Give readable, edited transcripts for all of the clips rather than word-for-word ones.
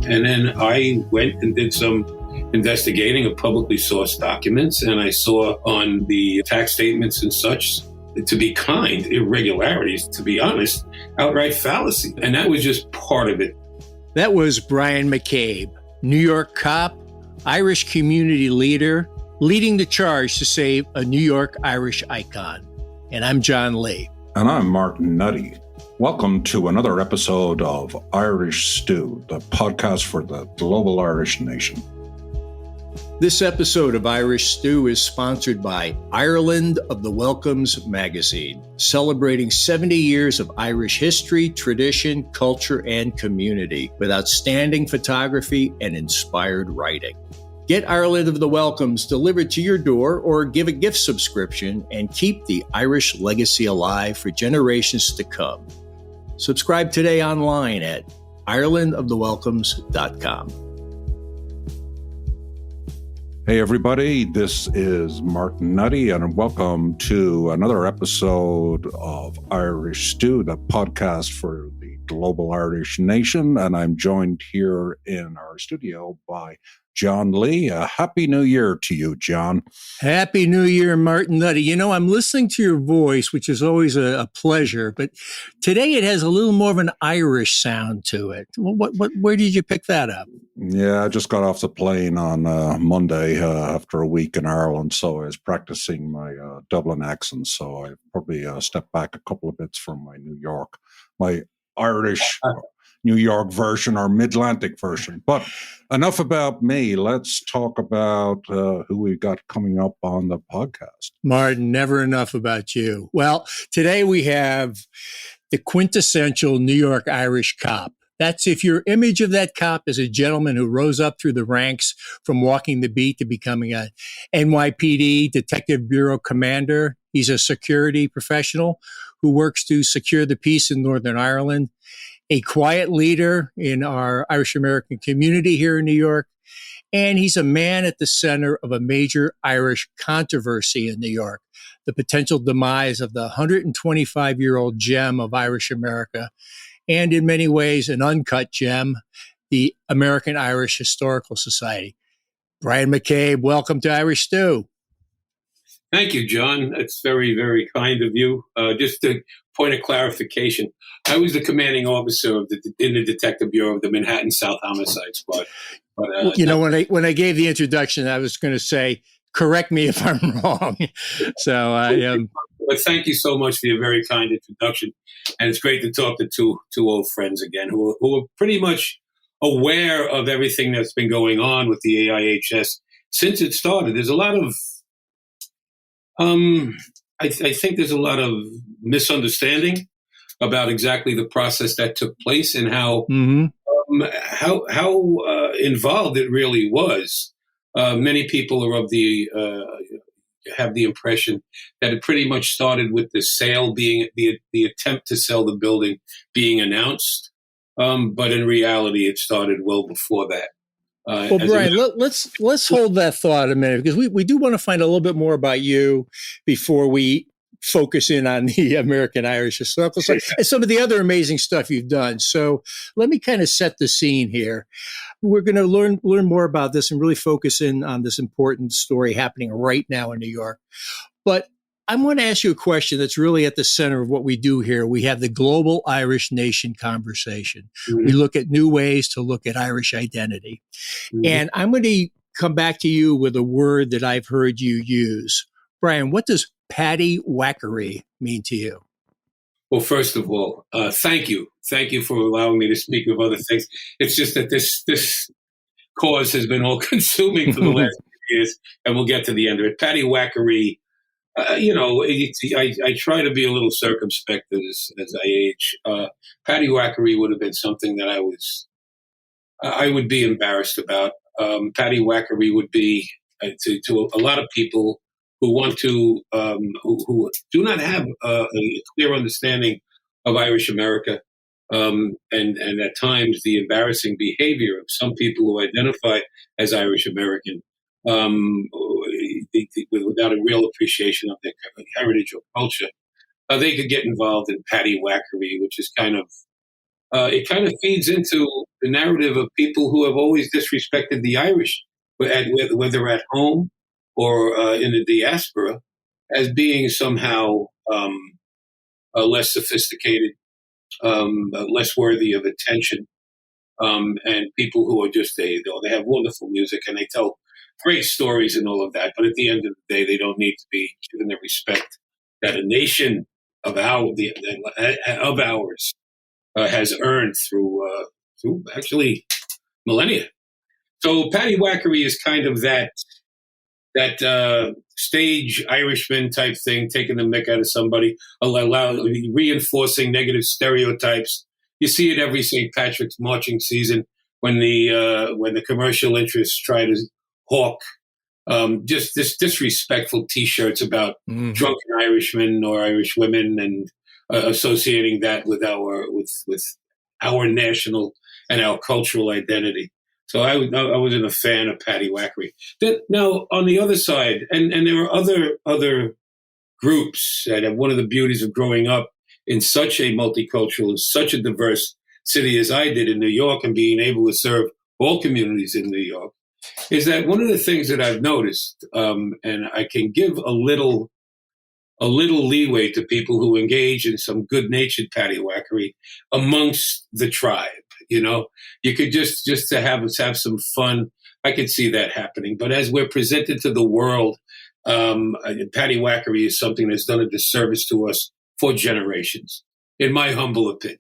And then I went and did some investigating of publicly sourced documents, and I saw on the tax statements and such, to be kind, irregularities, to be honest, outright fallacy. And that was just part of it. That was Brian McCabe, New York cop, Irish community leader, leading the charge to save a New York Irish icon. And I'm John Lee. And I'm Martin Nutty. Welcome to another episode of Irish Stew, the podcast for the global Irish nation. This episode of Irish Stew is sponsored by Ireland of the Welcomes magazine, celebrating 70 years of Irish history, tradition, culture, and community with outstanding photography and inspired writing. Get Ireland of the Welcomes delivered to your door or give a gift subscription and keep the Irish legacy alive for generations to come. Subscribe today online at irelandofthewelcomes.com. Hey everybody, this is Martin Nutty and welcome to another episode of Irish Stew, the podcast for the global Irish nation. And I'm joined here in our studio by John Lee. Happy New Year to you, John. Happy New Year, Martin Nutty. You know, I'm listening to your voice, which is always a pleasure, but today it has a little more of an Irish sound to it. Where did you pick that up? Yeah, I just got off the plane on Monday after a week in Ireland, so I was practicing my Dublin accent, so I probably stepped back a couple of bits from my Irish New York version or Mid-Atlantic version. But enough about me. Let's talk about who we got coming up on the podcast. Martin, never enough about you. Well, today we have the quintessential New York Irish cop. That's if your image of that cop is a gentleman who rose up through the ranks from walking the beat to becoming a NYPD Detective Bureau commander. He's a security professional who works to secure the peace in Northern Ireland, a quiet leader in our Irish American community here in New York, and he's a man at the center of a major Irish controversy in New York, the potential demise of the 125-year-old gem of Irish America, and in many ways an uncut gem, the American Irish Historical Society. Brian McCabe, welcome to Irish Stew. Thank you, John. That's very, very kind of you. Just a point of clarification. I was the commanding officer in the Detective Bureau of the Manhattan South Homicide Squad. But, when I gave the introduction, I was going to say, correct me if I'm wrong. So I am. But thank you so much for your very kind introduction. And it's great to talk to two old friends again who are pretty much aware of everything that's been going on with the AIHS since it started. There's a lot of I think there's a lot of misunderstanding about exactly the process that took place and how involved it really was. Many people are have the impression that it pretty much started with the sale being the attempt to sell the building being announced, but in reality, it started well before that. Well, Brian, let's hold that thought a minute because we do want to find a little bit more about you before we focus in on the American Irish Historical Society and some of the other amazing stuff you've done. So let me kind of set the scene here. We're going to learn more about this and really focus in on this important story happening right now in New York. But I want to ask you a question that's really at the center of what we do here. We have the global Irish nation conversation. Mm-hmm. We look at new ways to look at Irish identity. Mm-hmm. And I'm going to come back to you with a word that I've heard you use. Brian, what does paddywhackery mean to you? Well, first of all, thank you. Thank you for allowing me to speak of other things. It's just that this cause has been all consuming for the last few years, and we'll get to the end of it. Paddywhackery, I try to be a little circumspect as I age. Paddywhackery would have been something that I would be embarrassed about. Paddywhackery would be to a lot of people who want to, who do not have a clear understanding of Irish America, and at times the embarrassing behavior of some people who identify as Irish American, without a real appreciation of their heritage or culture, they could get involved in paddywhackery, which is it kind of feeds into the narrative of people who have always disrespected the Irish, whether at home or in the diaspora, as being somehow less sophisticated, less worthy of attention, and people who are just they have wonderful music and they tell great stories and all of that. But at the end of the day, they don't need to be given the respect that a nation of ours has earned through actually millennia. So paddywhackery is kind of that stage Irishman type thing, taking the mick out of somebody, reinforcing negative stereotypes. You see it every St. Patrick's marching season when the commercial interests try to hawk just this disrespectful T-shirts about drunken Irishmen or Irish women, and associating that with our national and our cultural identity. So I wasn't a fan of paddywhackery. Now on the other side, and there are other groups, and one of the beauties of growing up in such a multicultural and such a diverse city as I did in New York, and being able to serve all communities in New York, is that one of the things that I've noticed, and I can give a little leeway to people who engage in some good-natured paddywhackery amongst the tribe. You could just to have some fun. I could see that happening. But as we're presented to the world, paddywhackery is something that's done a disservice to us for generations, in my humble opinion.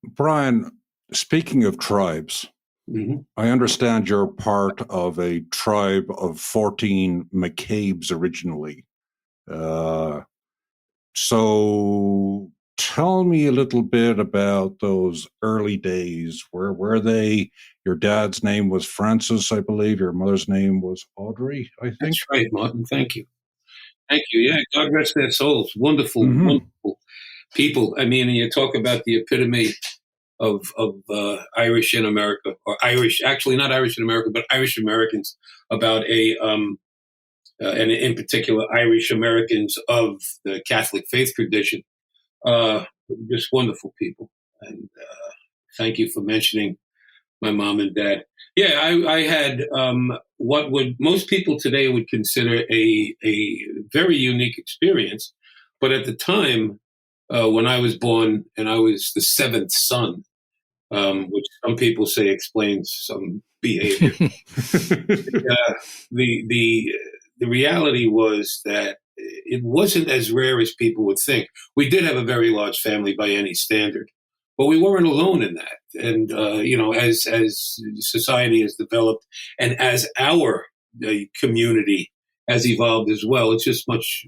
Brian, speaking of tribes, I understand you're part of a tribe of 14 McCabes originally. So tell me a little bit about those early days. Where were they? Your dad's name was Francis, I believe. Your mother's name was Audrey, I think. That's right, Martin. Thank you. Thank you. Yeah, God rest their souls. Wonderful, wonderful people. I mean, you talk about the epitome of Irish in America, or Irish, actually not Irish in America, but Irish Americans, about and in particular Irish Americans of the Catholic faith tradition. Just wonderful people. And thank you for mentioning my mom and dad. Yeah, I had what would most people today would consider a very unique experience. But at the time, when I was born, and I was the seventh son, which some people say explains some behavior. The reality was that it wasn't as rare as people would think. We did have a very large family by any standard, but we weren't alone in that. And as society has developed, and as our community has evolved as well, it's just much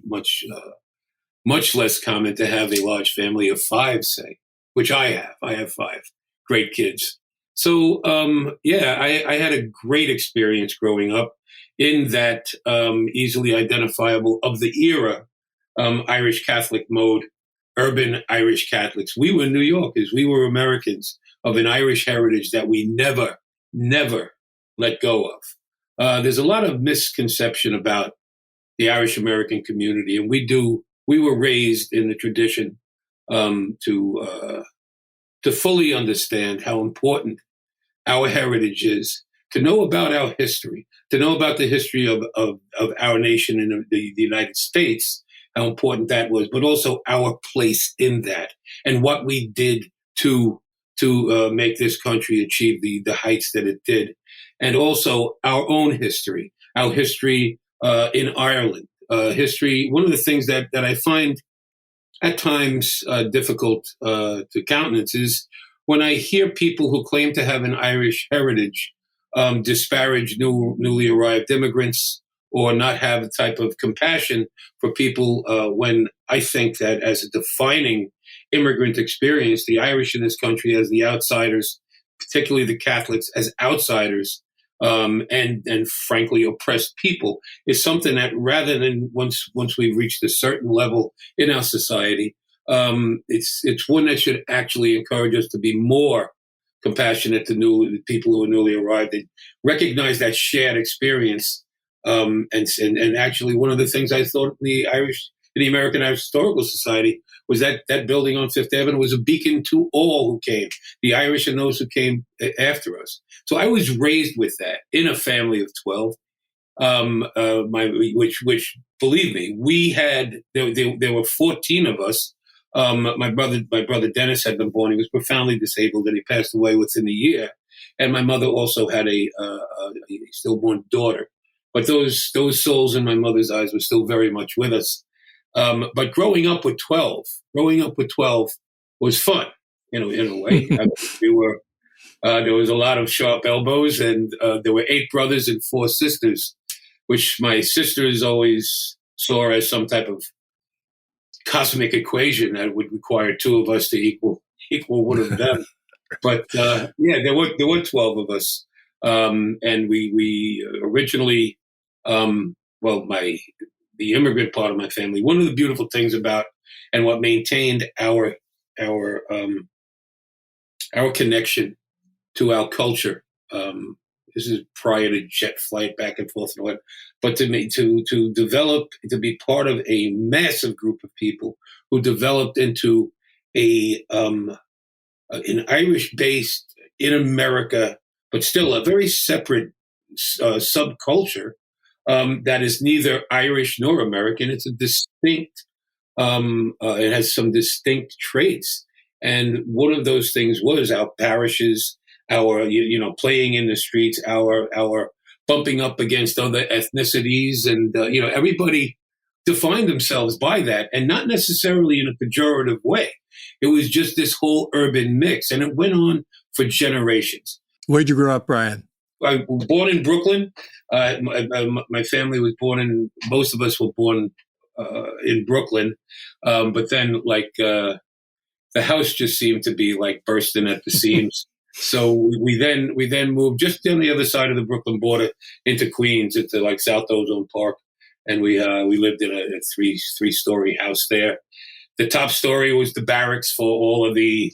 less common to have a large family of five, say, which I have. I have five great kids. So, I had a great experience growing up in that easily identifiable of the era Irish Catholic mode, urban Irish Catholics. We were New Yorkers. We were Americans of an Irish heritage that we never let go of. There's a lot of misconception about the Irish American community, and we were raised in the tradition to fully understand how important our heritage is, to know about our history, to know about the history of our nation in the United States, how important that was, but also our place in that and what we did to make this country achieve the heights that it did. And also our own history, our history in Ireland, history. One of the things that I find at times difficult to countenance is when I hear people who claim to have an Irish heritage disparage newly arrived immigrants, or not have a type of compassion for people, when I think that as a defining immigrant experience, the Irish in this country as the outsiders, particularly the Catholics as outsiders, and frankly oppressed people, is something that rather than once we've reached a certain level in our society, it's one that should actually encourage us to be more compassionate to the people who are newly arrived and recognize that shared experience. And actually, one of the things I thought the Irish in the American Irish Historical Society was that building on Fifth Avenue was a beacon to all who came, the Irish and those who came after us. So I was raised with that in a family of 12. Which believe me, we had there were 14 of us. My brother Dennis had been born. He was profoundly disabled, and he passed away within a year. And my mother also had a stillborn daughter. But those souls in my mother's eyes were still very much with us. But growing up with 12 was fun, in a way. There was a lot of sharp elbows, and there were 8 brothers and 4 sisters, which my sisters always saw as some type of cosmic equation that would require 2 of us to equal one of them. But there were 12 of us, and we originally, the immigrant part of my family. One of the beautiful things about and what maintained our connection to our culture. This is prior to jet flight back and forth and all that. But to develop, to be part of a massive group of people who developed into an Irish-based in America, but still a very separate subculture that is neither Irish nor American. It's a distinct. It has some distinct traits, and one of those things was our parishes, our playing in the streets, our bumping up against other ethnicities, and everybody defined themselves by that, and not necessarily in a pejorative way. It was just this whole urban mix, and it went on for generations. Where'd you grow up, Brian? I was born in Brooklyn. My family was born most of us were born in Brooklyn, but then the house just seemed to be bursting at the seams. So we then moved just on the other side of the Brooklyn border into Queens, into South Ozone Park, and we lived in a three-story house there. The top story was the barracks for all of the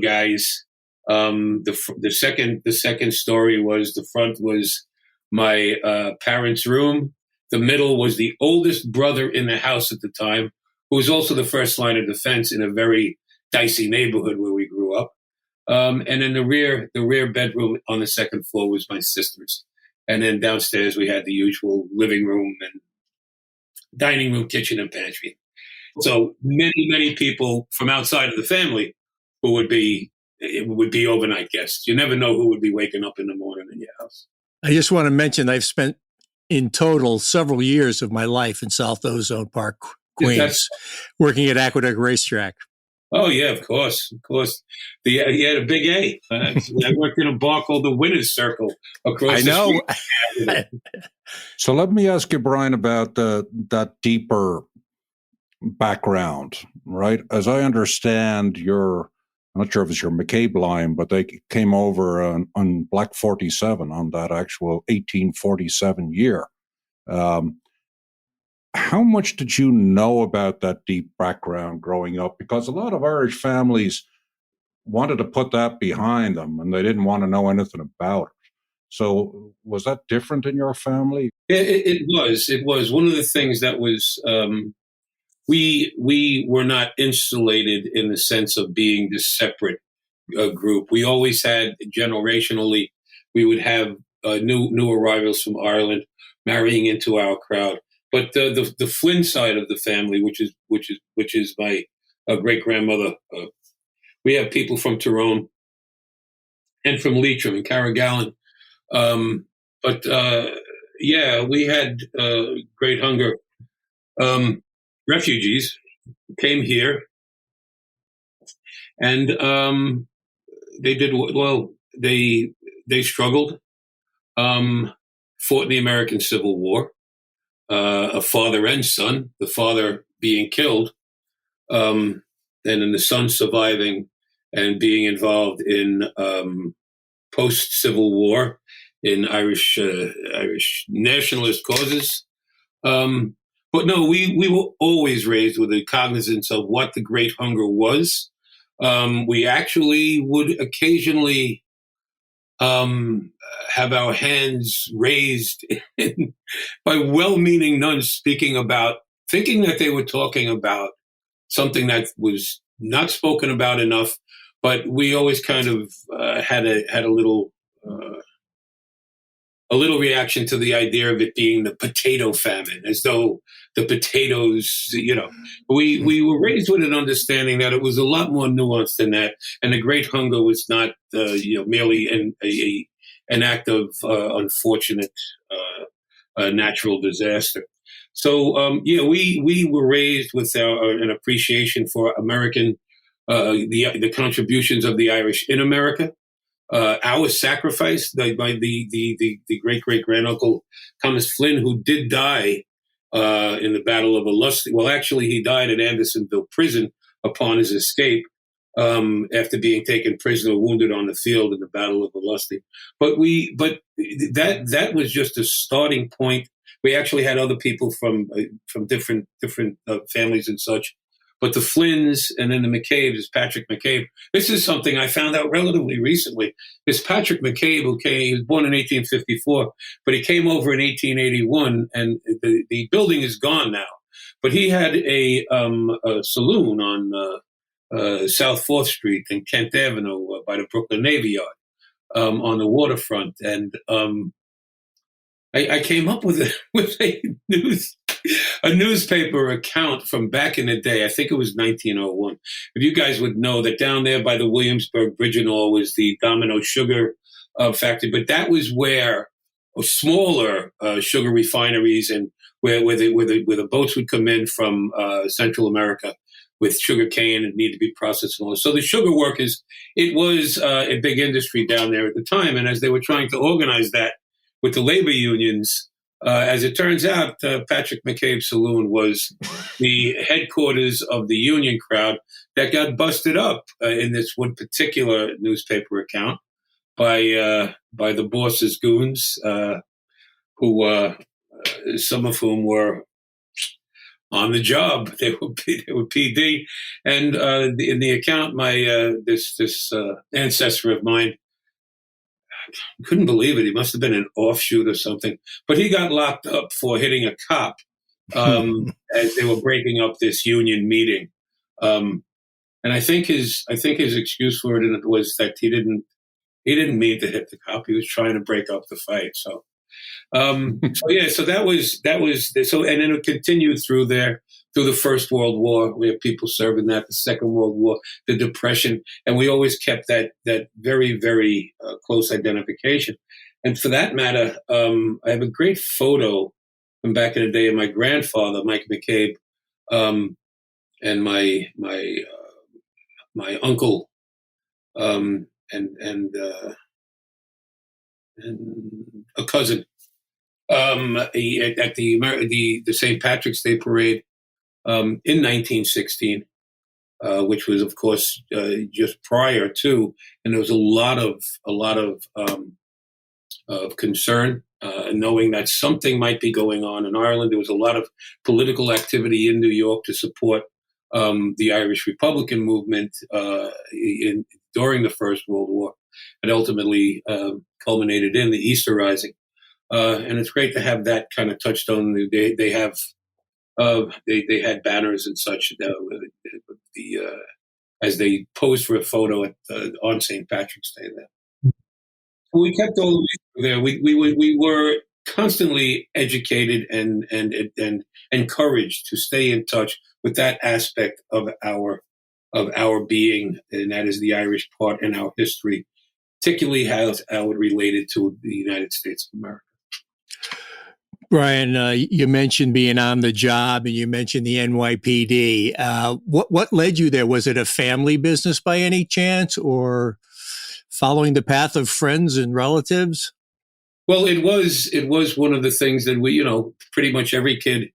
guys. The second story was the front was my parents' room. The middle was the oldest brother in the house at the time, who was also the first line of defense in a very dicey neighborhood where we grew up. And then the rear bedroom on the second floor was my sister's. And then downstairs we had the usual living room and dining room, kitchen, and pantry. So many people from outside of the family who would be overnight guests. You never know who would be waking up in the morning in your house. I just want to mention I've spent in total several years of my life in South Ozone Park, Queens, working at Aqueduct Racetrack. Oh, yeah, of course. He had a big A. I worked in a bar called the Winners Circle across the street. So let me ask you, Brian, about that deeper background, right? As I understand, I'm not sure if it's your McCabe line, but they came over on Black 47 on that actual 1847 year. How much did you know about that deep background growing up? Because a lot of Irish families wanted to put that behind them and they didn't want to know anything about it. So was that different in your family? It was. It was. One of the things that was, we were not insulated in the sense of being this separate group. We always had, generationally, we would have new arrivals from Ireland marrying into our crowd. But the Flynn side of the family, which is my great grandmother, we have people from Tyrone and from Leitrim and Carrigallen. We had Great Hunger refugees came here, and they did well. They struggled, fought in the American Civil War. A father and son, the father being killed, and then the son surviving and being involved in post-Civil War in Irish nationalist causes. But no, we were always raised with a cognizance of what the Great Hunger was. We actually would occasionally have our hands raised by well-meaning nuns speaking about thinking that they were talking about something that was not spoken about enough, but we always kind of had a little reaction to the idea of it being the potato famine, as though the potatoes, we were raised with an understanding that it was a lot more nuanced than that, and the Great Hunger was not, merely an act of unfortunate natural disaster. So, we were raised with an appreciation for American, the contributions of the Irish in America. Our sacrifice by the great great granduncle Thomas Flynn, who did die in the Battle of Ulster. Well, actually, he died at Andersonville Prison upon his escape after being taken prisoner, wounded on the field in the Battle of Ulster. But that was just a starting point. We actually had other people from different families and such. But the Flynns and then the McCabes, Patrick McCabe. This is something I found out relatively recently. This Patrick McCabe, he was born in 1854, but he came over in 1881, and the building is gone now. But he had a saloon on South 4th Street and Kent Avenue by the Brooklyn Navy Yard on the waterfront. And I came up with a newspaper account from back in the day. I think it was 1901. If you guys would know that down there by the Williamsburg Bridge and all was the Domino Sugar factory, but that was where smaller sugar refineries and where the boats would come in from Central America with sugar cane and need to be processed and all this. So the sugar workers, it was a big industry down there at the time, and as they were trying to organize that with the labor unions. As it turns out, Patrick McCabe's saloon was the headquarters of the union crowd that got busted up in this one particular newspaper account by the boss's goons, who some of whom were on the job. They were PD, and in the account, my this ancestor of mine. Couldn't believe it. He must have been an offshoot or something. But he got locked up for hitting a cop as they were breaking up this union meeting. And I think his excuse for it was that he didn't mean to hit the cop. He was trying to break up the fight. So so that was so, and then it continued through the First World War. We have people serving that, the Second World War, the Depression, and we always kept that very, very close identification. And for that matter, I have a great photo from back in the day of my grandfather, Mike McCabe, and my uncle, and a cousin, at the St. Patrick's Day parade. In 1916, which was, of course, just prior to, and there was a lot of concern, knowing that something might be going on in Ireland. There was a lot of political activity in New York to support the Irish Republican movement during the First World War, and ultimately culminated in the Easter Rising. And it's great to have that kind of touchstone. They have. They had banners and such as they posed for a photo on St. Patrick's Day there. We kept all the way there. We were constantly educated and encouraged to stay in touch with that aspect of our being, and that is the Irish part in our history, particularly how it related to the United States of America. Brian, you mentioned being on the job, and you mentioned the NYPD. What led you there? Was it a family business by any chance, or following the path of friends and relatives? Well, it was one of the things that we, pretty much every kid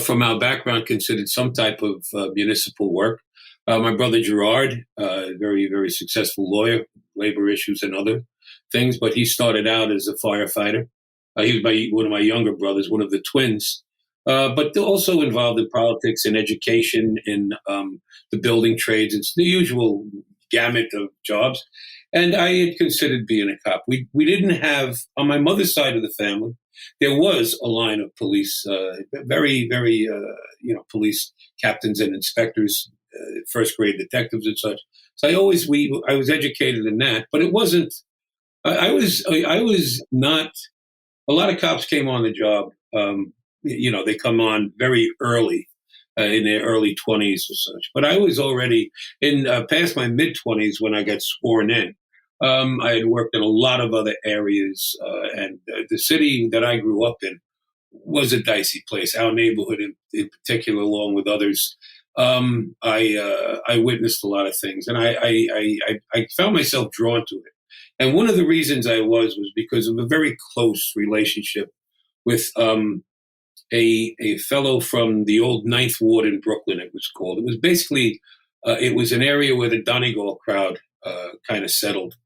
from our background considered some type of municipal work. My brother Gerard, very, very successful lawyer, labor issues and other things, but he started out as a firefighter. He was one of my younger brothers, one of the twins, but also involved in politics and education, in the building trades. It's the usual gamut of jobs. And I had considered being a cop. We didn't have, on my mother's side of the family, there was a line of police, very, very, police captains and inspectors, first grade detectives and such. So I was educated in that, but it wasn't, I was not, a lot of cops came on the job. They come on very early, in their early 20s or such. But I was already in past my mid 20s when I got sworn in. I had worked in a lot of other areas, and the city that I grew up in was a dicey place. Our neighborhood, in particular, along with others, I witnessed a lot of things, and I found myself drawn to it. And one of the reasons I was because of a very close relationship with a fellow from the old Ninth Ward in Brooklyn. It was called. It was basically it was an area where the Donegal crowd kind of settled.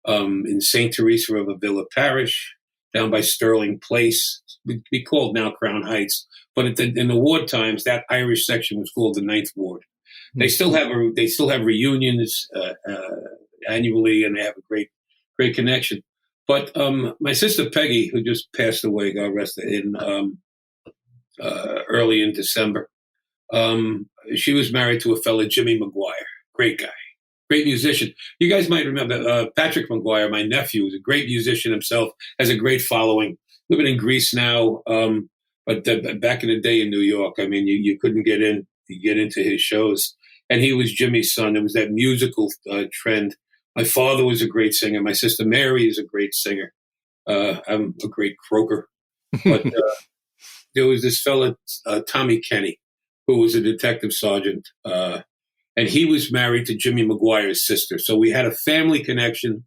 In St. Teresa of Avila Parish, down by Sterling Place, be called now Crown Heights. But in the ward times, that Irish section was called the Ninth Ward. They still have reunions annually, and they have a great connection. But my sister Peggy, who just passed away, God rest her, in early in December, she was married to a fellow, Jimmy McGuire, great guy. Great musician. You guys might remember Patrick McGuire, my nephew, is a great musician himself, has a great following. Living in Greece now, but back in the day in New York, I mean, you couldn't get into his shows. And he was Jimmy's son. There was that musical trend. My father was a great singer. My sister Mary is a great singer. I'm a great croaker. But there was this fella, Tommy Kenny, who was a detective sergeant. And he was married to Jimmy McGuire's sister. So we had a family connection.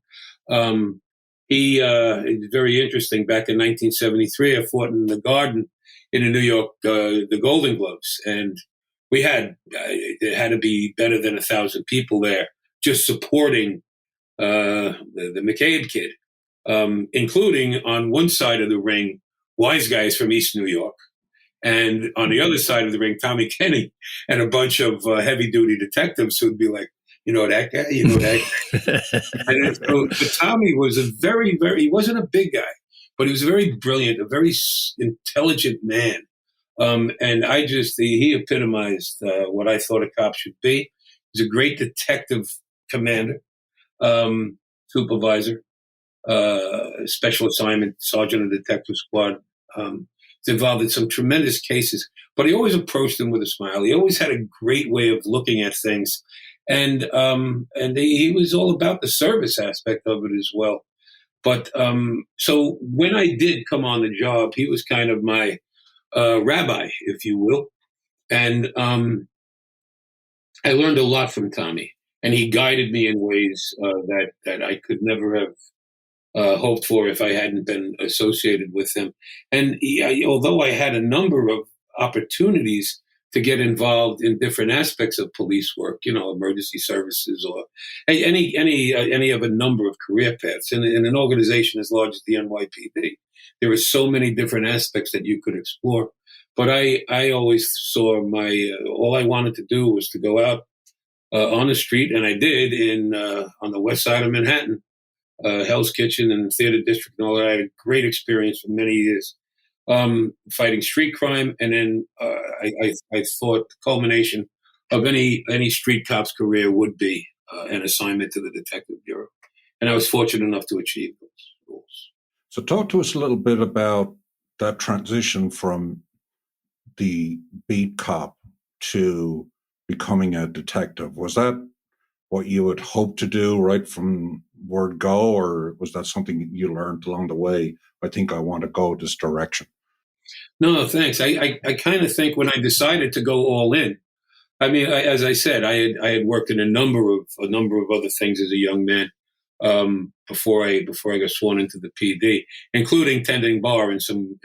It's very interesting. Back in 1973, I fought in the Garden in New York, the Golden Gloves. And we had, there had to be better than 1,000 people there just supporting the McCabe kid, including on one side of the ring, wise guys from East New York. And on the other side of the ring, Tommy Kenny and a bunch of heavy-duty detectives who'd be like, you know that guy, you know that guy. And so Tommy was he wasn't a big guy, but he was very brilliant, a very intelligent man. And he epitomized what I thought a cop should be. He was a great detective commander, supervisor, special assignment, sergeant of detective squad. Involved in some tremendous cases, but he always approached them with a smile. He always had a great way of looking at things, and he was all about the service aspect of it as well. But so when I did come on the job, he was kind of my rabbi, if you will, and I learned a lot from Tommy, and he guided me in ways that I could never have hoped for if I hadn't been associated with him. And although I had a number of opportunities to get involved in different aspects of police work, emergency services or any of a number of career paths in an organization as large as the NYPD, there are so many different aspects that you could explore. But I always saw all I wanted to do was to go out on the street, and I did on the west side of Manhattan. Hell's Kitchen and Theater District and all that. I had a great experience for many years fighting street crime. And then I thought the culmination of any street cop's career would be an assignment to the Detective Bureau. And I was fortunate enough to achieve those goals. So talk to us a little bit about that transition from the beat cop to becoming a detective. Was that what you would hope to do right from word go, or was that something you learned along the way? I think I want to go this direction. No, thanks. I kind of think when I decided to go all in, I mean, as I said, I had worked in a number of other things as a young man before I got sworn into the PD, including tending bar in some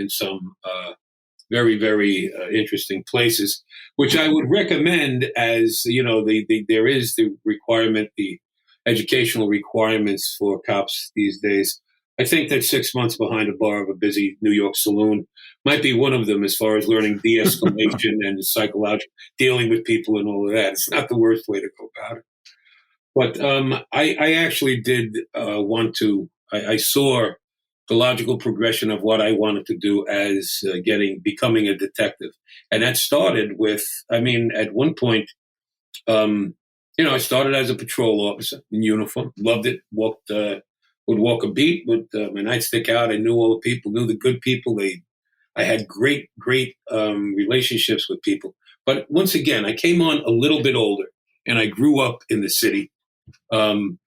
very, very interesting places, which I would recommend as, there is the requirement, the educational requirements for cops these days. I think that 6 months behind a bar of a busy New York saloon might be one of them as far as learning de-escalation and psychological dealing with people and all of that. It's not the worst way to go about it. But I actually did want to. I saw the logical progression of what I wanted to do as becoming a detective, and that started with. I mean, at one point, I started as a patrol officer in uniform. Loved it. Would walk a beat with my nightstick out. I knew all the people, knew the good people. I had great relationships with people. But once again, I came on a little bit older, and I grew up in the city. And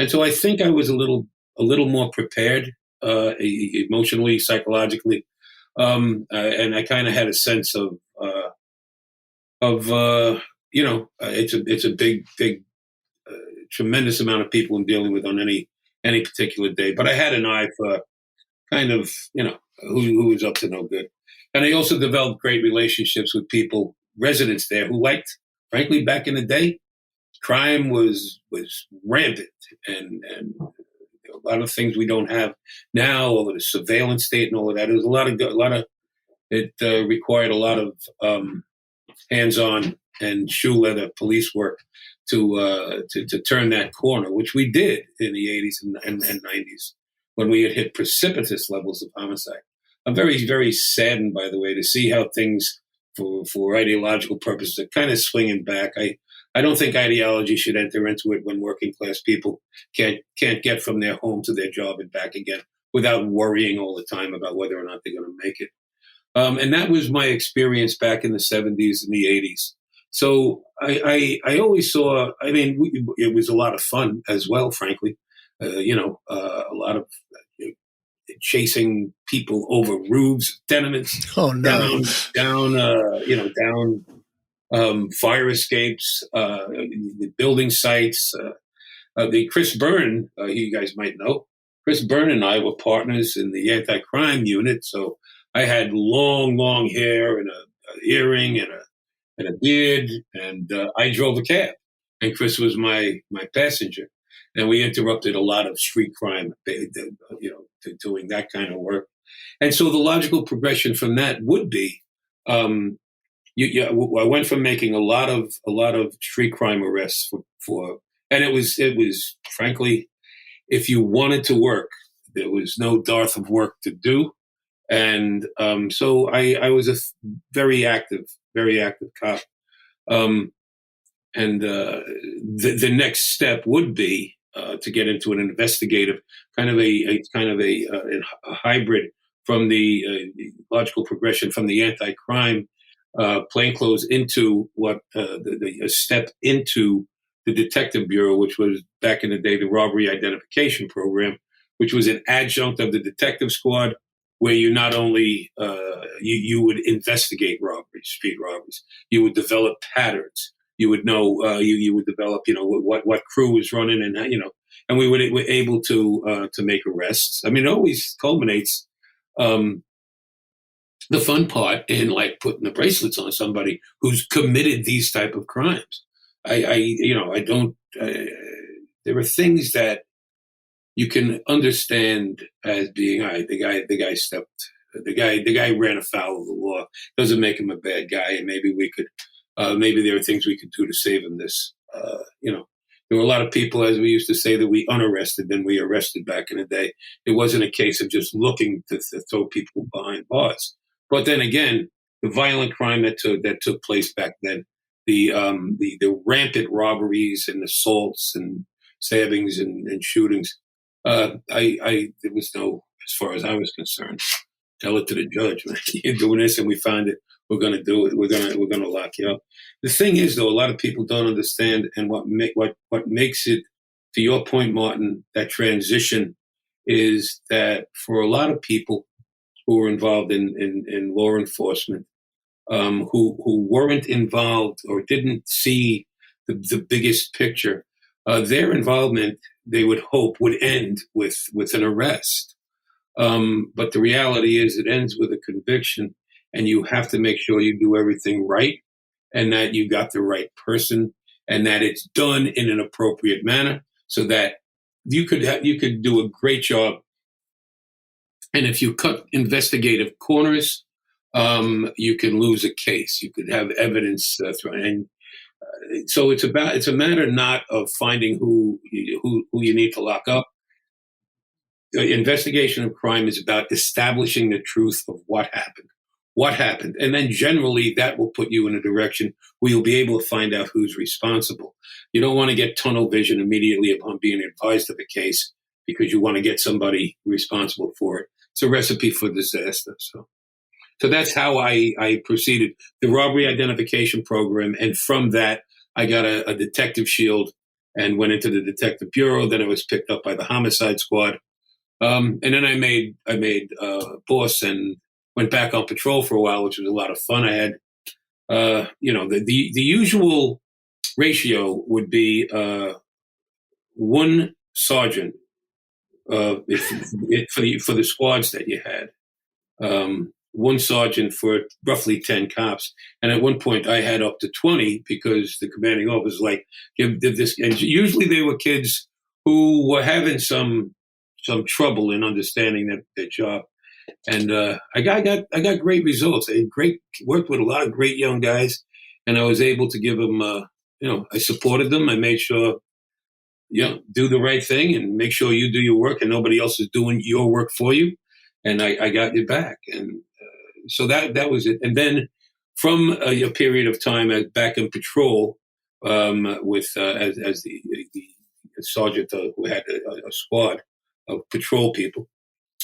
so I think I was a little more prepared emotionally, psychologically, and I kind of had a sense it's a big, tremendous amount of people I'm dealing with on any particular day. But I had an eye for kind of who was up to no good, and I also developed great relationships with people, residents there, who liked, frankly, back in the day, crime was rampant, and a lot of things we don't have now, over the surveillance state and all of that. It was a lot of it required a lot of hands-on and shoe leather police work to turn that corner, which we did in the 80s and 90s when we had hit precipitous levels of homicide. I'm very, very saddened, by the way, to see how things, for ideological purposes, are kind of swinging back. I don't think ideology should enter into it when working class people can't get from their home to their job and back again without worrying all the time about whether or not they're going to make it. And that was my experience back in the 70s and the 80s. So I always saw, I mean, it was a lot of fun as well, frankly. A lot of chasing people over roofs, tenements, Oh no! down fire escapes, building sites. The Chris Byrne, you guys might know, Chris Byrne and I were partners in the anti-crime unit. So I had long hair and a earring and a beard, and I drove a cab, and Chris was my passenger, and we interrupted a lot of street crime, doing that kind of work. And so the logical progression from that would be, I went from making a lot of street crime arrests and it was frankly, if you wanted to work, there was no dearth of work to do. And so I was a very active cop. And the next step would be to get into an investigative kind of a hybrid from the logical progression from the anti-crime plainclothes into what a step into the Detective Bureau, which was back in the day the Robbery Identification Program, which was an adjunct of the Detective Squad, where you not only you would investigate robberies, street robberies, you would develop patterns. You would know you would develop what crew was running, and and we were able to make arrests. I mean, it always culminates. The fun part in like putting the bracelets on somebody who's committed these type of crimes. I don't. There are things that you can understand as being, all right, the guy ran afoul of the law. Doesn't make him a bad guy, and maybe maybe there are things we could do to save him this. There were a lot of people, as we used to say, that we unarrested than we arrested back in the day. It wasn't a case of just looking to throw people behind bars. But then again, the violent crime that took place back then, the rampant robberies and assaults and stabbings and shootings, there was no, as far as I was concerned, tell it to the judge, man. You're doing this, and we find it. We're going to do it. We're going to lock you up. The thing is, though, a lot of people don't understand, and what makes it, to your point, Martin, that transition is that for a lot of people who were involved in law enforcement, who weren't involved or didn't see the biggest picture, their involvement, they would hope, would end with an arrest. But the reality is it ends with a conviction, and you have to make sure you do everything right, and that you got the right person, and that it's done in an appropriate manner, so that you could do a great job. And if you cut investigative corners, you can lose a case. You could have evidence thrown. And So it's a matter not of finding who you need to lock up. The investigation of crime is about establishing the truth of what happened, and then generally that will put you in a direction where you'll be able to find out who's responsible. You don't want to get tunnel vision immediately upon being advised of a case because you want to get somebody responsible for it. It's a recipe for disaster. So that's how I proceeded the robbery identification program, and from that I got a detective shield and went into the detective bureau. Then I was picked up by the homicide squad. And then I made boss and went back on patrol for a while, which was a lot of fun. I had, the usual ratio would be one sergeant for the squads that you had, one sergeant for roughly 10 cops. And at one point I had up to 20 because the commanding officer was like, give this. And usually they were kids who were having some trouble in understanding their job. And I got great results. I worked with a lot of great young guys, and I was able to give them, I supported them. I made sure, do the right thing and make sure you do your work and nobody else is doing your work for you. And I got you back. And so that was it. And then from a period of time back in patrol with as the sergeant who had a squad of patrol people.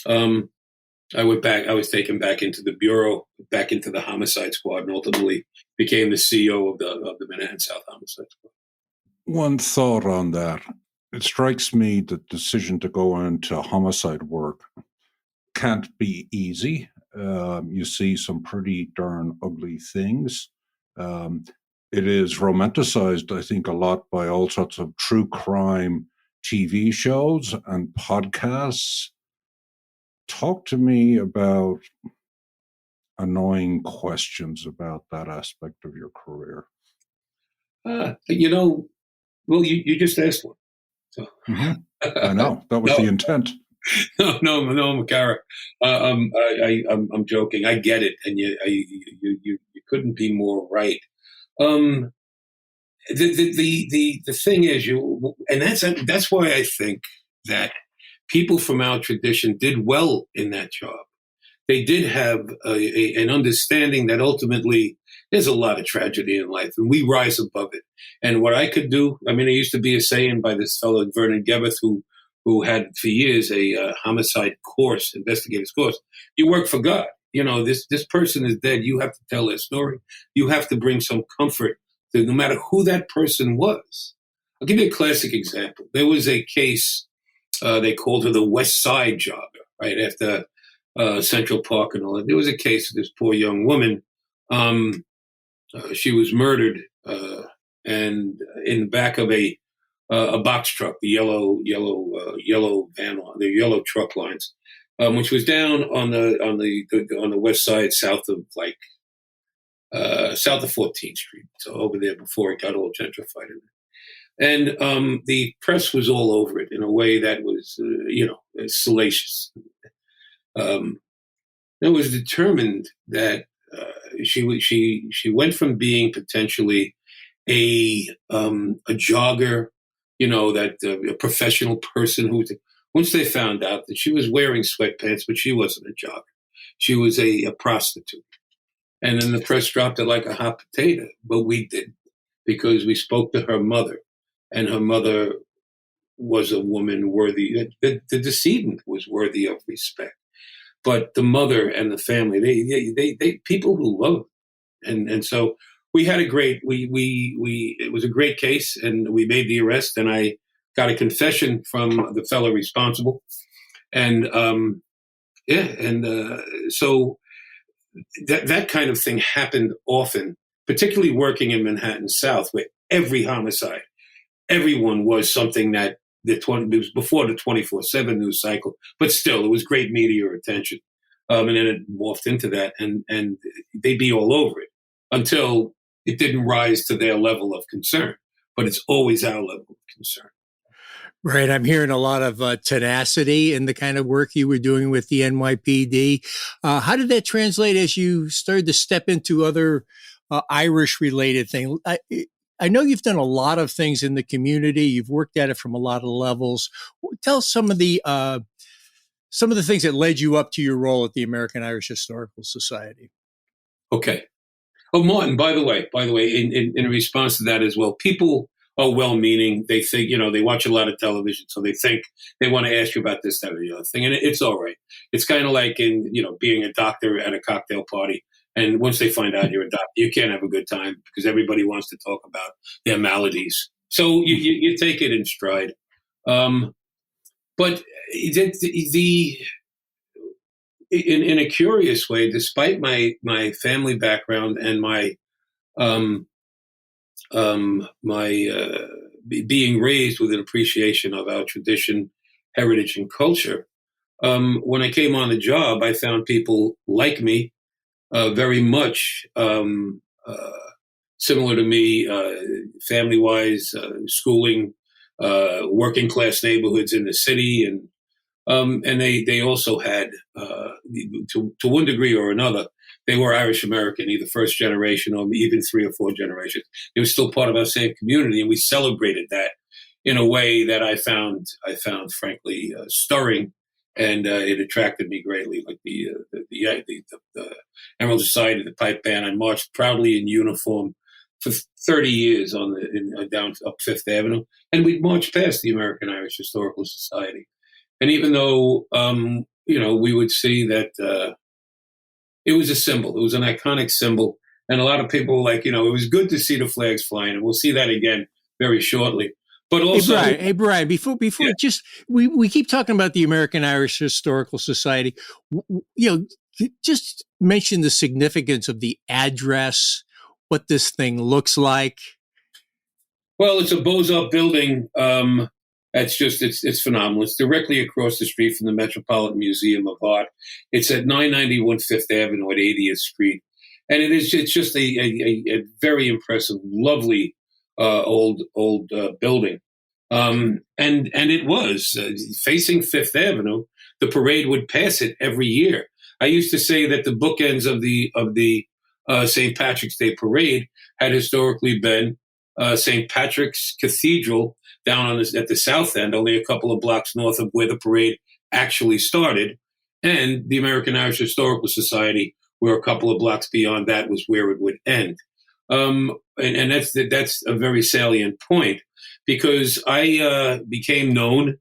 I went back. I was taken back into the bureau, back into the homicide squad, and ultimately became the CEO of the Manhattan South Homicide Squad. One thought on that: it strikes me that the decision to go into homicide work can't be easy. You see some pretty darn ugly things. It is romanticized, I think, a lot by all sorts of true crime TV shows and podcasts. Talk to me about annoying questions about that aspect of your career. Well, you just asked one. So. I know that was the intent. No, McCabe. I'm joking. I get it, and you couldn't be more right. The thing is, and that's why I think that people from our tradition did well in that job. They did have an understanding that ultimately there's a lot of tragedy in life, and we rise above it. And what I could do, there used to be a saying by this fellow Vernon Gebeth who had for years a homicide course, investigator's course. You work for God. This person is dead. You have to tell their story. You have to bring some comfort to no matter who that person was. I'll give you a classic example. There was a case, they called her the West Side Jogger, right after Central Park and all that. There was a case of this poor young woman. She was murdered, and in the back of a box truck, the yellow van, the yellow truck lines, which was down on the west side, south of 14th Street, so over there before it got all gentrified. And the press was all over it in a way that was, salacious. It was determined that she went from being potentially a jogger, a professional person once they found out that she was wearing sweatpants, but she wasn't a jogger. She was a prostitute. And then the press dropped it like a hot potato, but we did because we spoke to her mother, and her mother was a woman worthy. The decedent was worthy of respect, but the mother and the family, they people who love her. And so we had it was a great case, and we made the arrest, and I got a confession from the fellow responsible. And, so that kind of thing happened often, particularly working in Manhattan South, where every homicide, everyone was something that it was before the 24/7 news cycle, but still it was great media attention. And then it morphed into that, and they'd be all over it until it didn't rise to their level of concern. But it's always our level of concern. Right. I'm hearing a lot of tenacity in the kind of work you were doing with the NYPD. How did that translate as you started to step into other Irish-related things? I know you've done a lot of things in the community. You've worked at it from a lot of levels. Tell us some of the things that led you up to your role at the American Irish Historical Society. Okay. Oh, Martin, by the way, in response to that as well, people are well-meaning. They think, they watch a lot of television, so they think they want to ask you about this, that, or the other thing, and it's all right. It's kind of like being a doctor at a cocktail party, and once they find out you're a doctor, you can't have a good time because everybody wants to talk about their maladies. So you take it in stride. But in a curious way, despite my family background and my being raised with an appreciation of our tradition, heritage, and culture, when I came on the job, I found people like me, very much similar to me, family-wise, schooling, working class neighborhoods in the city, and they also had, to one degree or another, they were Irish American, either first generation or even 3 or 4 generations. It was still part of our same community, and we celebrated that in a way that I found frankly stirring, and it attracted me greatly. Like the Emerald Society, the pipe band, I marched proudly in uniform for 30 years down up Fifth Avenue, and we'd march past the American Irish Historical Society. And even though, we would see that it was a symbol, it was an iconic symbol. And a lot of people were like, it was good to see the flags flying. And we'll see that again very shortly. But also, hey Brian, before yeah. Just we keep talking about the American Irish Historical Society. Just mention the significance of the address, what this thing looks like. Well, it's a Beaux-Arts building. It's phenomenal. It's directly across the street from the Metropolitan Museum of Art. It's at 991 Fifth Avenue at 80th Street. And it's just a very impressive, lovely, old building. And it was facing Fifth Avenue. The parade would pass it every year. I used to say that the bookends of the St. Patrick's Day parade had historically been St. Patrick's Cathedral down at the south end, only a couple of blocks north of where the parade actually started, and the American Irish Historical Society, where a couple of blocks beyond that was where it would end. And that's a very salient point, because I became known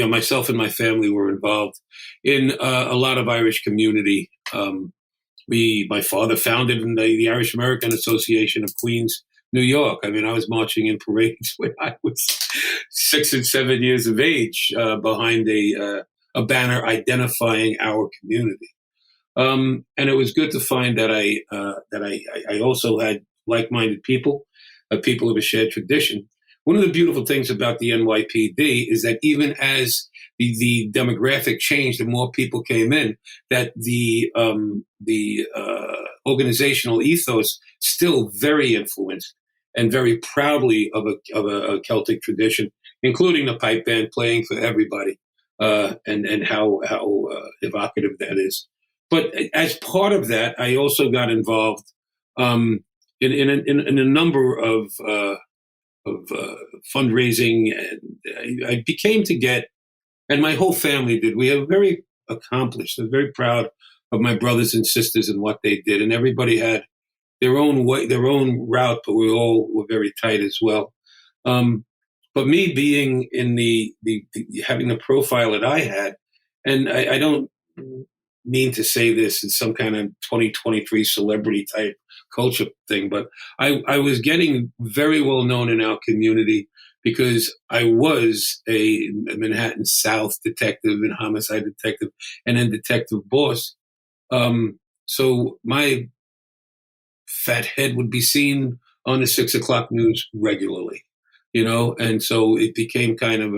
myself and my family were involved in a lot of Irish community. My father founded the Irish American Association of Queens, New York. I mean, I was marching in parades when I was 6 and 7 years of age behind a banner identifying our community. And it was good to find that I also had like-minded people of a shared tradition. One of the beautiful things about the NYPD is that even as the demographic changed and more people came in, that the organizational ethos still very influenced and very proudly of a Celtic tradition, including the pipe band playing for everybody, and how evocative that is. But as part of that, I also got involved in a number of fundraising, and I became to get, and my whole family did. We are very accomplished. I'm very proud of my brothers and sisters and what they did, and everybody had their own way, their own route, but we all were very tight as well. But me being in the having the profile that I had, and I don't mean to say this in some kind of 2023 celebrity type culture thing, but I was getting very well known in our community because I was a Manhattan South detective and homicide detective and then detective boss. So my fat head would be seen on the 6 o'clock news regularly, and so it became kind of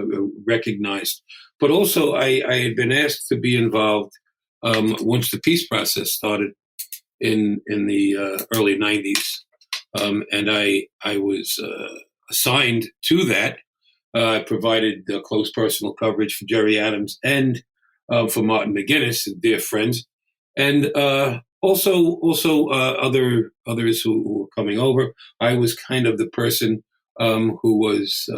recognized. But also I had been asked to be involved once the peace process started in the early 90s. And I was assigned to that. I provided close personal coverage for Jerry Adams and for Martin McGuinness, dear friends. And others who were coming over. I was kind of the person who was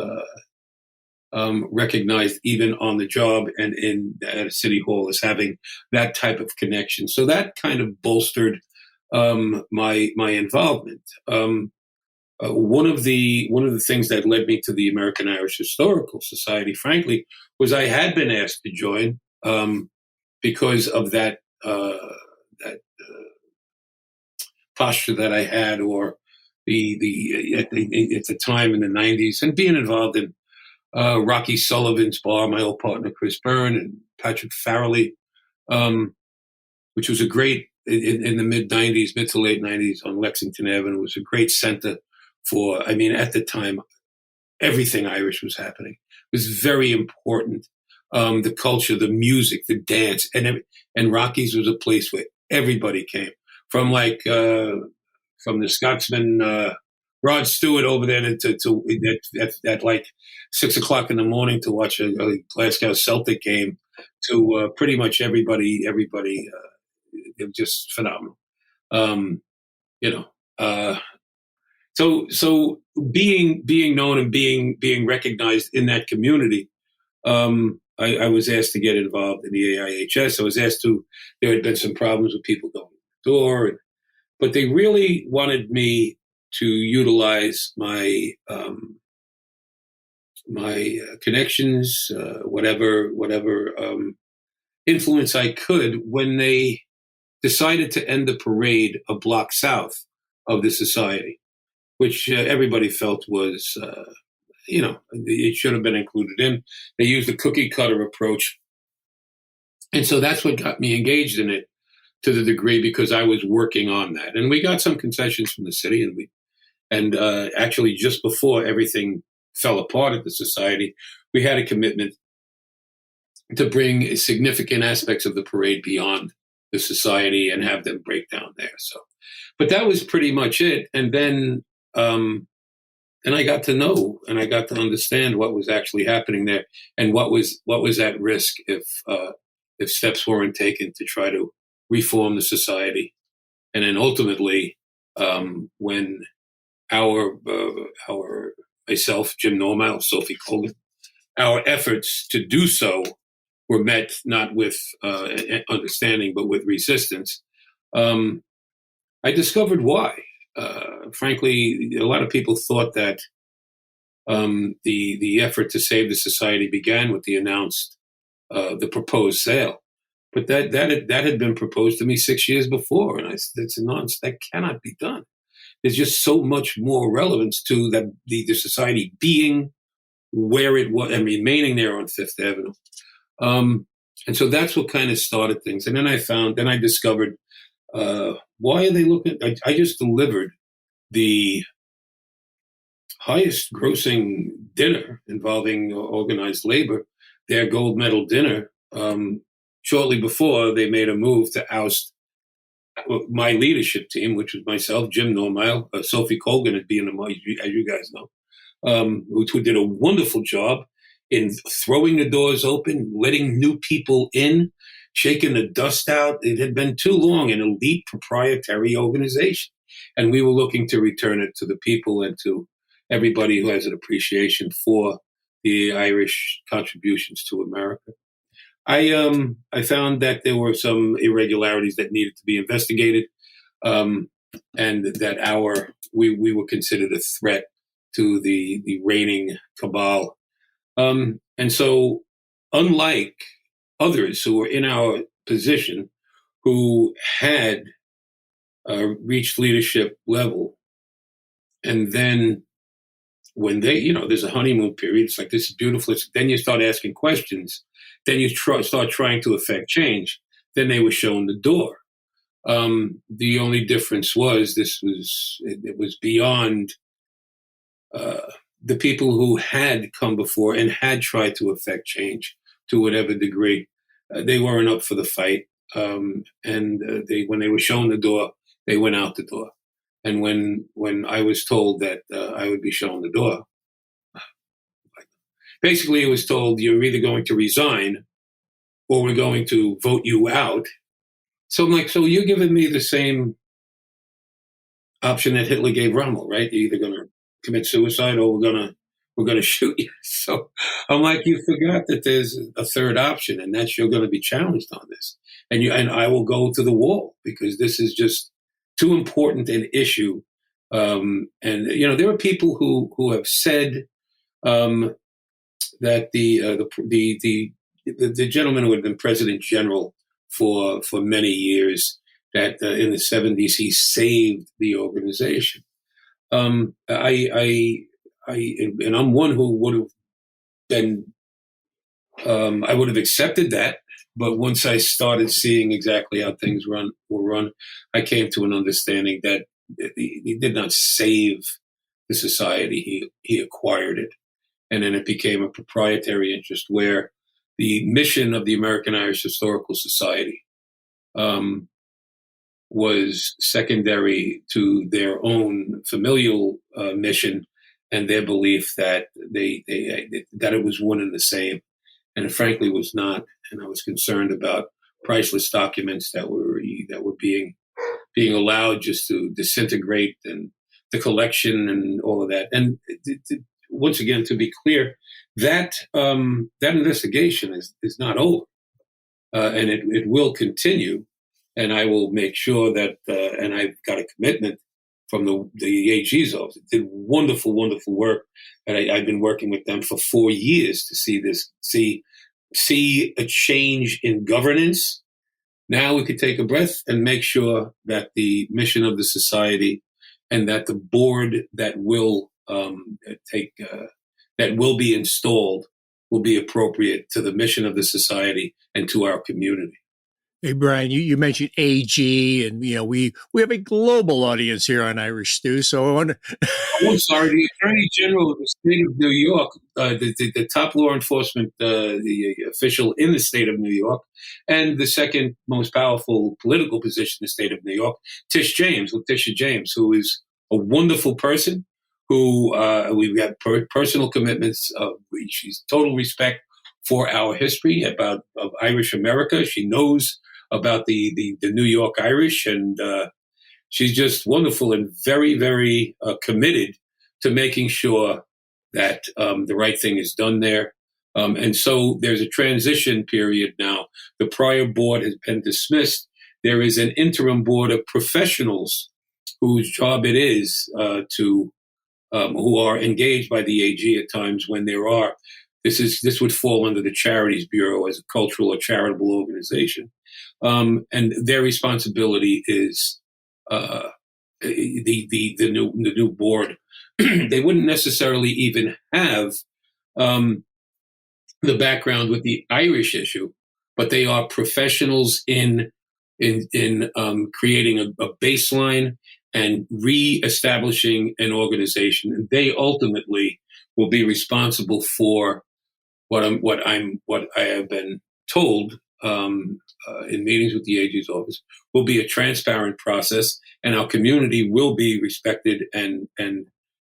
recognized even on the job and at City Hall as having that type of connection. So that kind of bolstered my involvement. One of the things that led me to the American Irish Historical Society, frankly, was I had been asked to join because of that posture that I had, or at the time in the '90s, and being involved in Rocky Sullivan's bar, my old partner Chris Byrne and Patrick Farrelly, which was a great in the mid to late '90s on Lexington Avenue. It was a great center for. I mean, at the time, everything Irish was happening. It was very important. The culture, the music, the dance, and Rocky's was a place where everybody came from, from the Scotsman Rod Stewart over there at like 6 o'clock in the morning to watch a Glasgow Celtic game, to pretty much everybody. It was just phenomenal. So being known and being recognized in that community, I was asked to get involved in the AIHS. There had been some problems with people going to the door, but they really wanted me to utilize my connections, whatever influence I could, when they decided to end the parade a block south of the society, which everybody felt was, it should have been included in. They used the cookie cutter approach. And so that's what got me engaged in it to the degree, because I was working on that. And we got some concessions from the city, and actually just before everything fell apart at the society, we had a commitment to bring significant aspects of the parade beyond the society and have them break down there. So, but that was pretty much it. And then, and I got to know and I got to understand what was actually happening there, and what was at risk if steps weren't taken to try to reform the society. And then ultimately, when myself, Jim Normile, Sophie Colgan, our efforts to do so were met not with understanding, but with resistance, I discovered why. Frankly, a lot of people thought that the effort to save the society began with the proposed sale, but that had been proposed to me 6 years before, and I said, it's a nonsense. That cannot be done. There's just so much more relevance to the society being where it was and remaining there on Fifth Avenue. And so that's what kind of started things. And then I discovered, why are they looking? I just delivered the highest grossing dinner involving organized labor, their gold medal dinner, shortly before they made a move to oust my leadership team, which was myself, Jim Normile, Sophie Colgan at B&M, as you guys know, who did a wonderful job in throwing the doors open, letting new people in, shaking the dust out. It had been too long an elite proprietary organization, and we were looking to return it to the people and to everybody who has an appreciation for the Irish contributions to America. I found that there were some irregularities that needed to be investigated, and that we were considered a threat to the reigning cabal. And so, unlike others who were in our position, who had reached leadership level, and then when there's a honeymoon period, it's like, this is beautiful. Then you start asking questions. Then you start trying to affect change. Then they were shown the door. The only difference was it was beyond the people who had come before and had tried to affect change to whatever degree. They weren't up for the fight. And when they were shown the door, they went out the door. And when I was told that I would be shown the door, basically it was told, you're either going to resign or we're going to vote you out. So I'm like, so you're giving me the same option that Hitler gave Rommel, right? You're either going to commit suicide or we're gonna shoot you. So I'm like, you forgot that there's a third option, and that's you're going to be challenged on this, and I will go to the wall because this is just too important an issue. And there are people who have said that the gentleman who had been President General for many years, that in the 70s he saved the organization. And I'm one who would have been, I would have accepted that. But once I started seeing exactly how things were run, I came to an understanding that he did not save the society; he acquired it, and then it became a proprietary interest where the mission of the American Irish Historical Society was secondary to their own familial mission and their belief that that it was one and the same, and it frankly was not. And I was concerned about priceless documents that were being allowed just to disintegrate, and the collection and all of that. And once again, to be clear, that investigation is not over, and it will continue. And I will make sure that, and I've got a commitment from the AG's office. It did wonderful, wonderful work, and I've been working with them for 4 years to see a change in governance. Now we could take a breath and make sure that the mission of the society and that the board that will be installed will be appropriate to the mission of the society and to our community. Hey, Brian, you mentioned AG, and we have a global audience here on Irish Stew. So I wonder. I'm sorry, the Attorney General of the state of New York, the top law enforcement, the official in the state of New York, and the second most powerful political position in the state of New York, Letitia James, who is a wonderful person, who we've got personal commitments. She's total respect for our history of Irish America. She knows about the New York Irish, and she's just wonderful and very, very committed to making sure that the right thing is done there. And so there's a transition period now. The prior board has been dismissed. There is an interim board of professionals whose job it is who are engaged by the AG at times when there are. This would fall under the Charities Bureau as a cultural or charitable organization. And their responsibility is the new board. They wouldn't necessarily even have the background with the Irish issue, but they are professionals in creating a baseline and reestablishing an organization. And they ultimately will be responsible for what I have been told in meetings with the AG's office will be a transparent process, and our community will be respected and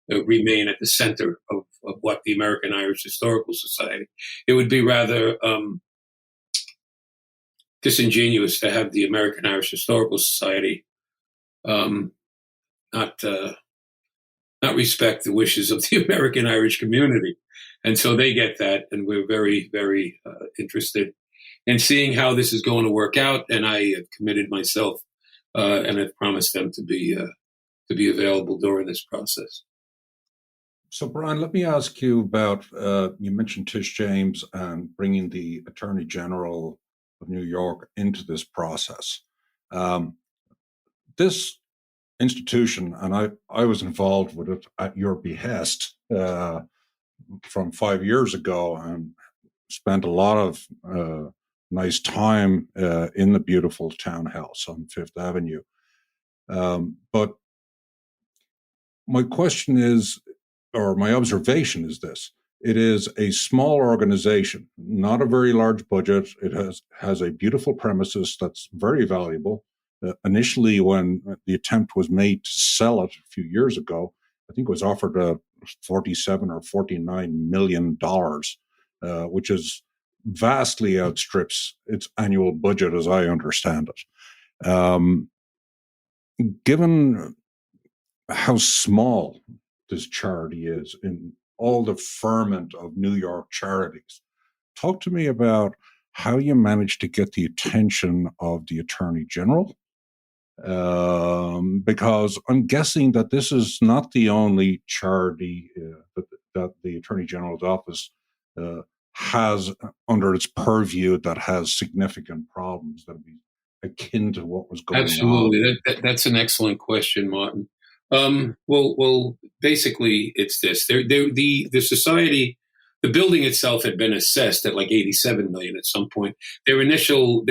remain at the center of what the American Irish Historical Society. It would be rather disingenuous to have the American Irish Historical Society not respect the wishes of the American Irish community. And so they get that, and we're very, very interested in seeing how this is going to work out. And I have committed myself, and I've promised them to be available during this process. So, Brian, let me ask you about, you mentioned Tish James and bringing the Attorney General of New York into this process. This institution, and I was involved with it at your behest from 5 years ago, and spent a lot of nice time in the beautiful townhouse on Fifth Avenue. But my question is, or my observation is this: it is a small organization, not a very large budget. It has a beautiful premises that's very valuable. Initially, when the attempt was made to sell it a few years ago, I think it was offered $47 or $49 million, which is vastly outstrips its annual budget, as I understand it. Um, given how small this charity is in all the ferment of New York charities, talk to me about how you managed to get the attention of the Attorney General. Because I'm guessing that this is not the only charity that the Attorney General's office has under its purview that has significant problems that would be akin to what was going on. Absolutely. That's an excellent question, Martin. Basically, it's this. The society, the building itself had been assessed at like 87 million at some point. Their initial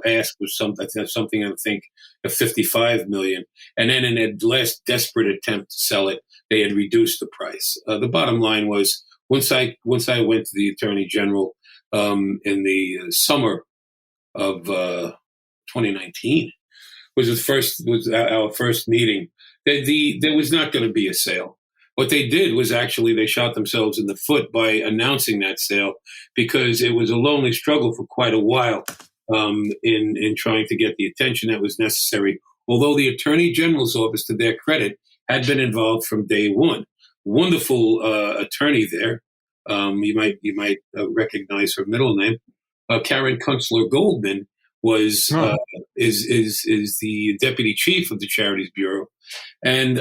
ask was something I think of 55 million, and then in a last desperate attempt to sell it, they had reduced the price. The bottom line was once I went to the Attorney General in the summer of 2019 was our first meeting. There was not going to be a sale. What they did was actually they shot themselves in the foot by announcing that sale, because it was a lonely struggle for quite a while in trying to get the attention that was necessary. Although the Attorney General's office, to their credit, had been involved from day one. Wonderful attorney there. You might recognize her middle name. Karen Kunstler Goldman is the deputy chief of the Charities Bureau, and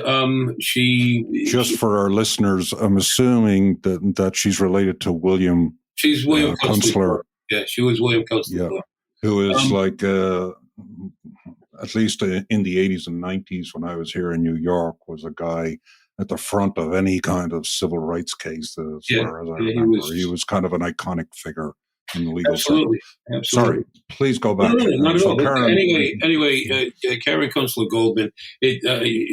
she. Just for our listeners, I'm assuming that she's related to William. She's William Kunstler. Yeah, she was William Kunstler. Yeah, who is at least in the 80s and 90s when I was here in New York, was a guy at the front of any kind of civil rights case. As far as I remember, he was kind of an iconic figure in the legal Absolutely. Sorry, please go back. No, not at all. Anyway, Karen Kunstler Goldman,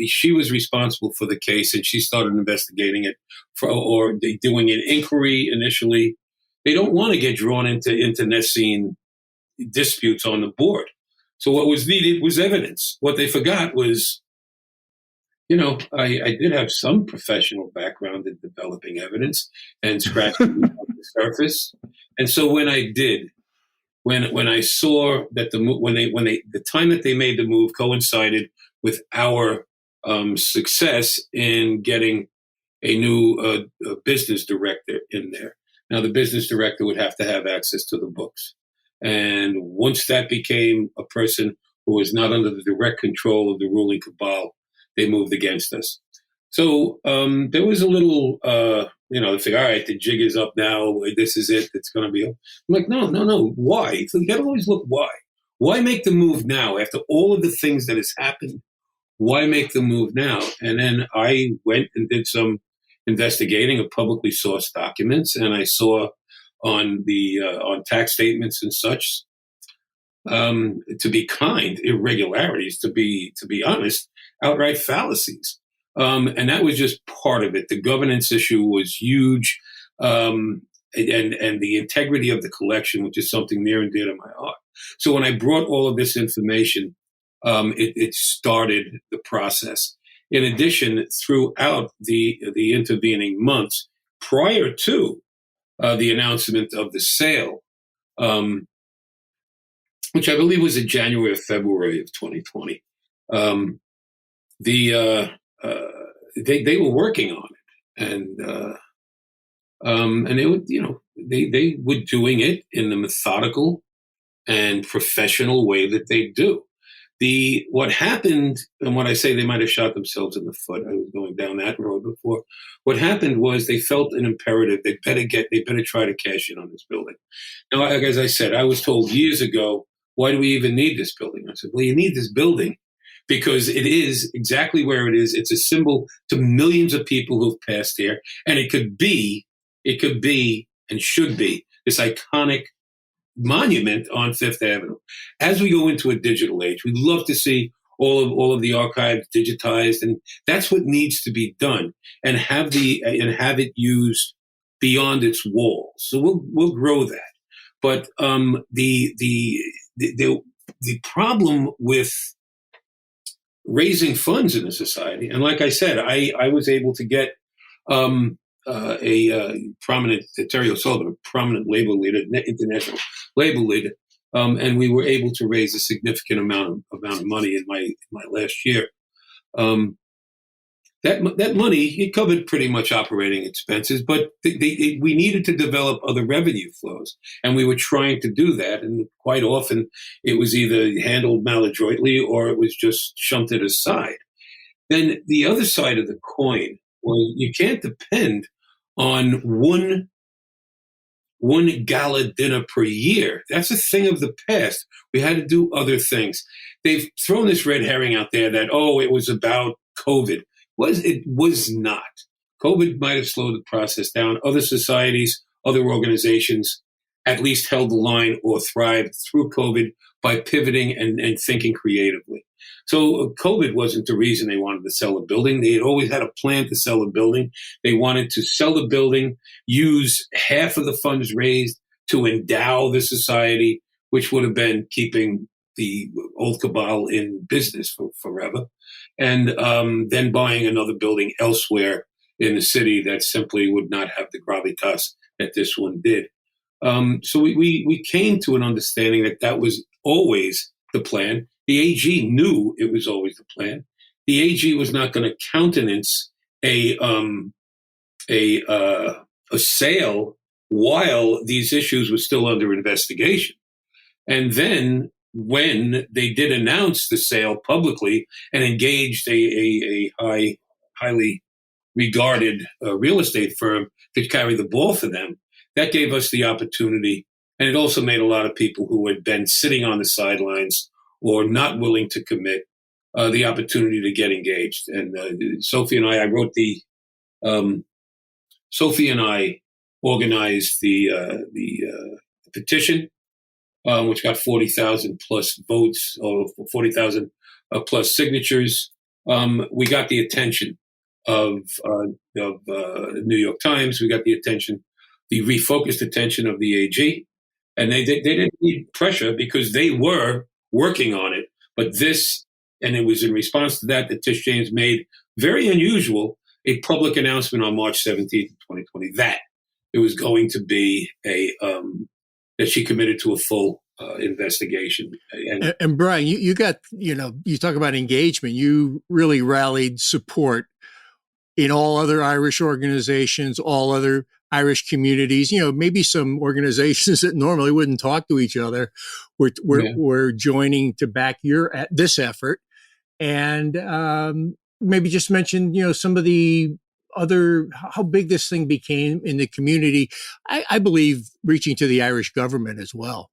she was responsible for the case, and she started investigating it or doing an inquiry initially. They don't want to get drawn into internecine disputes on the board. So what was needed was evidence. What they forgot was, I did have some professional background in developing evidence and scratching the surface. And so when I did, when I saw that the time that they made the move coincided with our success in getting a new business director in there. Now the business director would have to have access to the books, and once that became a person who was not under the direct control of the ruling cabal, they moved against us. So there was a little, they figure, all right, the jig is up now. This is it. It's going to be up. I'm like, no. Why? So you got to always look why. Why make the move now after all of the things that has happened? Why make the move now? And then I went and did some investigating of publicly sourced documents, and I saw on tax statements and such, to be kind, irregularities, to be honest, outright fallacies. And that was just part of it. The governance issue was huge, and the integrity of the collection, which is something near and dear to my heart. So when I brought all of this information, it started the process. In addition, throughout the intervening months prior to the announcement of the sale, which I believe was in January or February of 2020, they were working on it, and they would, they were doing it in the methodical and professional way that they do. What happened, and what I say they might have shot themselves in the foot, I was going down that road before. What happened was they felt an imperative. They better try to cash in on this building. Now, as I said, I was told years ago, why do we even need this building? I said, well, you need this building because it is exactly where it is. It's a symbol to millions of people who've passed here, and it could be, and should be this iconic monument on Fifth Avenue. As we go into a digital age, we'd love to see all of the archives digitized, and that's what needs to be done, and have it used beyond its walls. So we'll grow that. But the problem with raising funds in a society, and like I said, I was able to get a prominent, Terry O'Sullivan, a prominent label leader, international label leader, and we were able to raise a significant amount of money in my last year. Um, that money, it covered pretty much operating expenses, but we needed to develop other revenue flows, and we were trying to do that. And quite often, it was either handled maladroitly or it was just shunted aside. Then the other side of the coin was you can't depend on one gala dinner per year. That's a thing of the past. We had to do other things. They've thrown this red herring out there that, oh, it was about COVID. It was not. COVID might have slowed the process down. Other societies, other organizations at least held the line or thrived through COVID by pivoting and thinking creatively. So COVID wasn't the reason they wanted to sell a building. They had always had a plan to sell a building. They wanted to sell the building, use half of the funds raised to endow the society, which would have been keeping the old cabal in business for forever, and then buying another building elsewhere in the city that simply would not have the gravitas that this one did. So we came to an understanding that was always the plan. The AG knew it was always the plan. The AG was not going to countenance a sale while these issues were still under investigation. And then when they did announce the sale publicly and engaged a highly regarded real estate firm to carry the ball for them, that gave us the opportunity. And it also made a lot of people who had been sitting on the sidelines or not willing to commit the opportunity to get engaged. And Sophie and I wrote Sophie and I organized the petition, which got 40,000 plus votes or 40,000 plus signatures. We got the attention of New York Times. We got the refocused attention of the AG, and they didn't need pressure because they were working on it. But and it was in response to that Tish James made, very unusual, a public announcement on March 17th, 2020, that it was going to be that she committed to a full investigation. And Brian, you got, you talk about engagement. You really rallied support in all other Irish organizations, all other Irish communities, maybe some organizations that normally wouldn't talk to each other were joining to back this effort. And maybe just mention, some of the other, how big this thing became in the community, I believe reaching to the Irish government as well.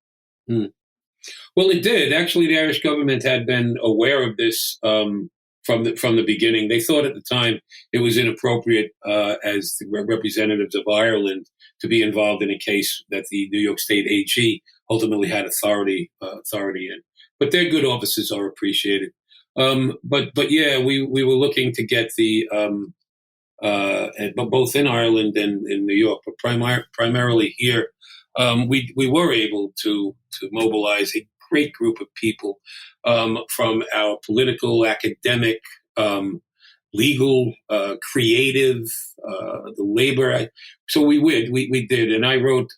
Well, it did. Actually, the Irish government had been aware of this from the beginning. They thought at the time it was inappropriate as the representatives of Ireland to be involved in a case that the New York State AG ultimately had authority in. But their good offices are appreciated. But yeah, we were looking to get the both in Ireland and in New York, but primarily here. We were able to mobilize a great group of people from our political, academic, legal, creative, the labor. So we did. And I wrote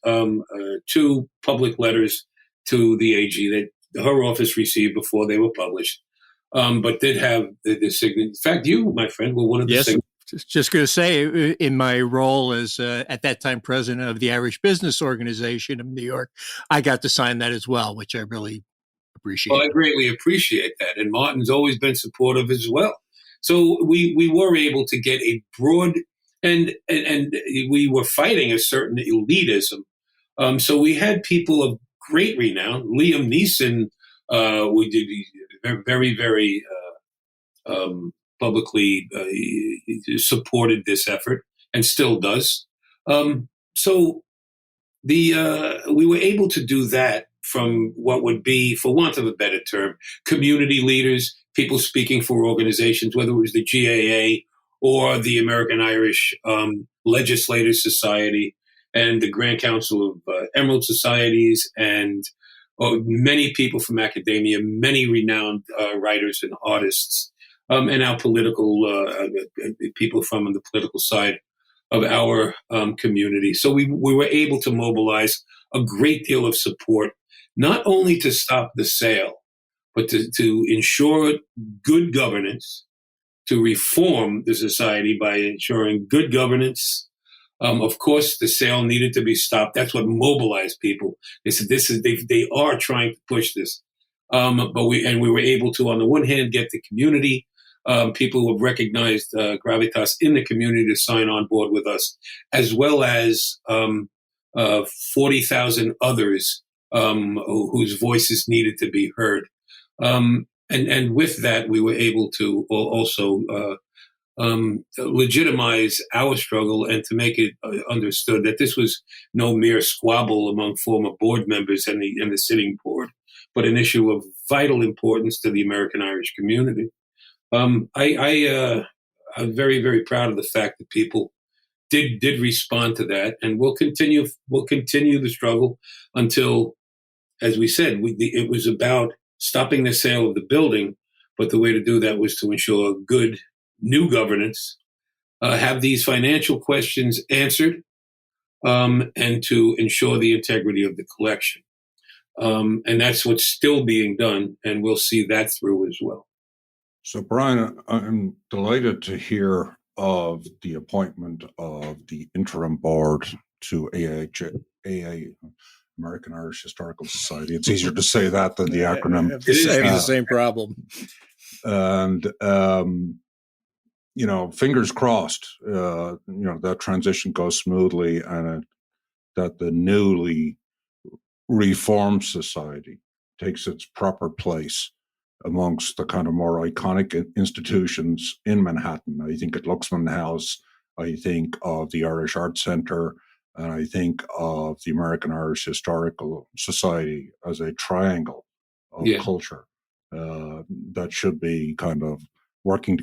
2 public letters to the AG that her office received before they were published, but did have the signature. In fact, you, my friend, were one of the signatures. Just going to say, in my role as at that time president of the Irish Business Organization of New York, I got to sign that as well, which I really appreciate. Well, I greatly appreciate that. And Martin's always been supportive as well. So we were able to get a broad, and we were fighting a certain elitism. So we had people of great renown. Liam Neeson, we did very, very publicly supported this effort and still does. So we were able to do that from what would be, for want of a better term, community leaders, people speaking for organizations, whether it was the GAA or the American Irish Legislators Society and the Grand Council of Emerald Societies, and many people from academia, many renowned writers and artists, and our political people from the political side of our community. So we were able to mobilize a great deal of support not only to stop the sale, but to ensure good governance, to reform the society by ensuring good governance. Of course, the sale needed to be stopped. That's what mobilized people. They said they are trying to push this. But we were able to, on the one hand, get the community, people who have recognized gravitas in the community to sign on board with us, as well as 40,000 others whose voices needed to be heard. And with that, we were able to also legitimize our struggle and to make it understood that this was no mere squabble among former board members and the sitting board, but an issue of vital importance to the American Irish community. I'm very, very proud of the fact that people did respond to that, and we'll continue the struggle until, as we said, it was about stopping the sale of the building, but the way to do that was to ensure good new governance, have these financial questions answered, and to ensure the integrity of the collection. And that's what's still being done, and we'll see that through as well. So, Brian, I'm delighted to hear of the appointment of the interim board to American Irish Historical Society. It's easier to say that than the acronym. I have the same problem. And, fingers crossed, that transition goes smoothly and that the newly reformed society takes its proper place amongst the kind of more iconic institutions in Manhattan. I think at Luxman House, I think of the Irish Arts Centre, and I think of the American Irish Historical Society as a triangle of culture that should be kind of working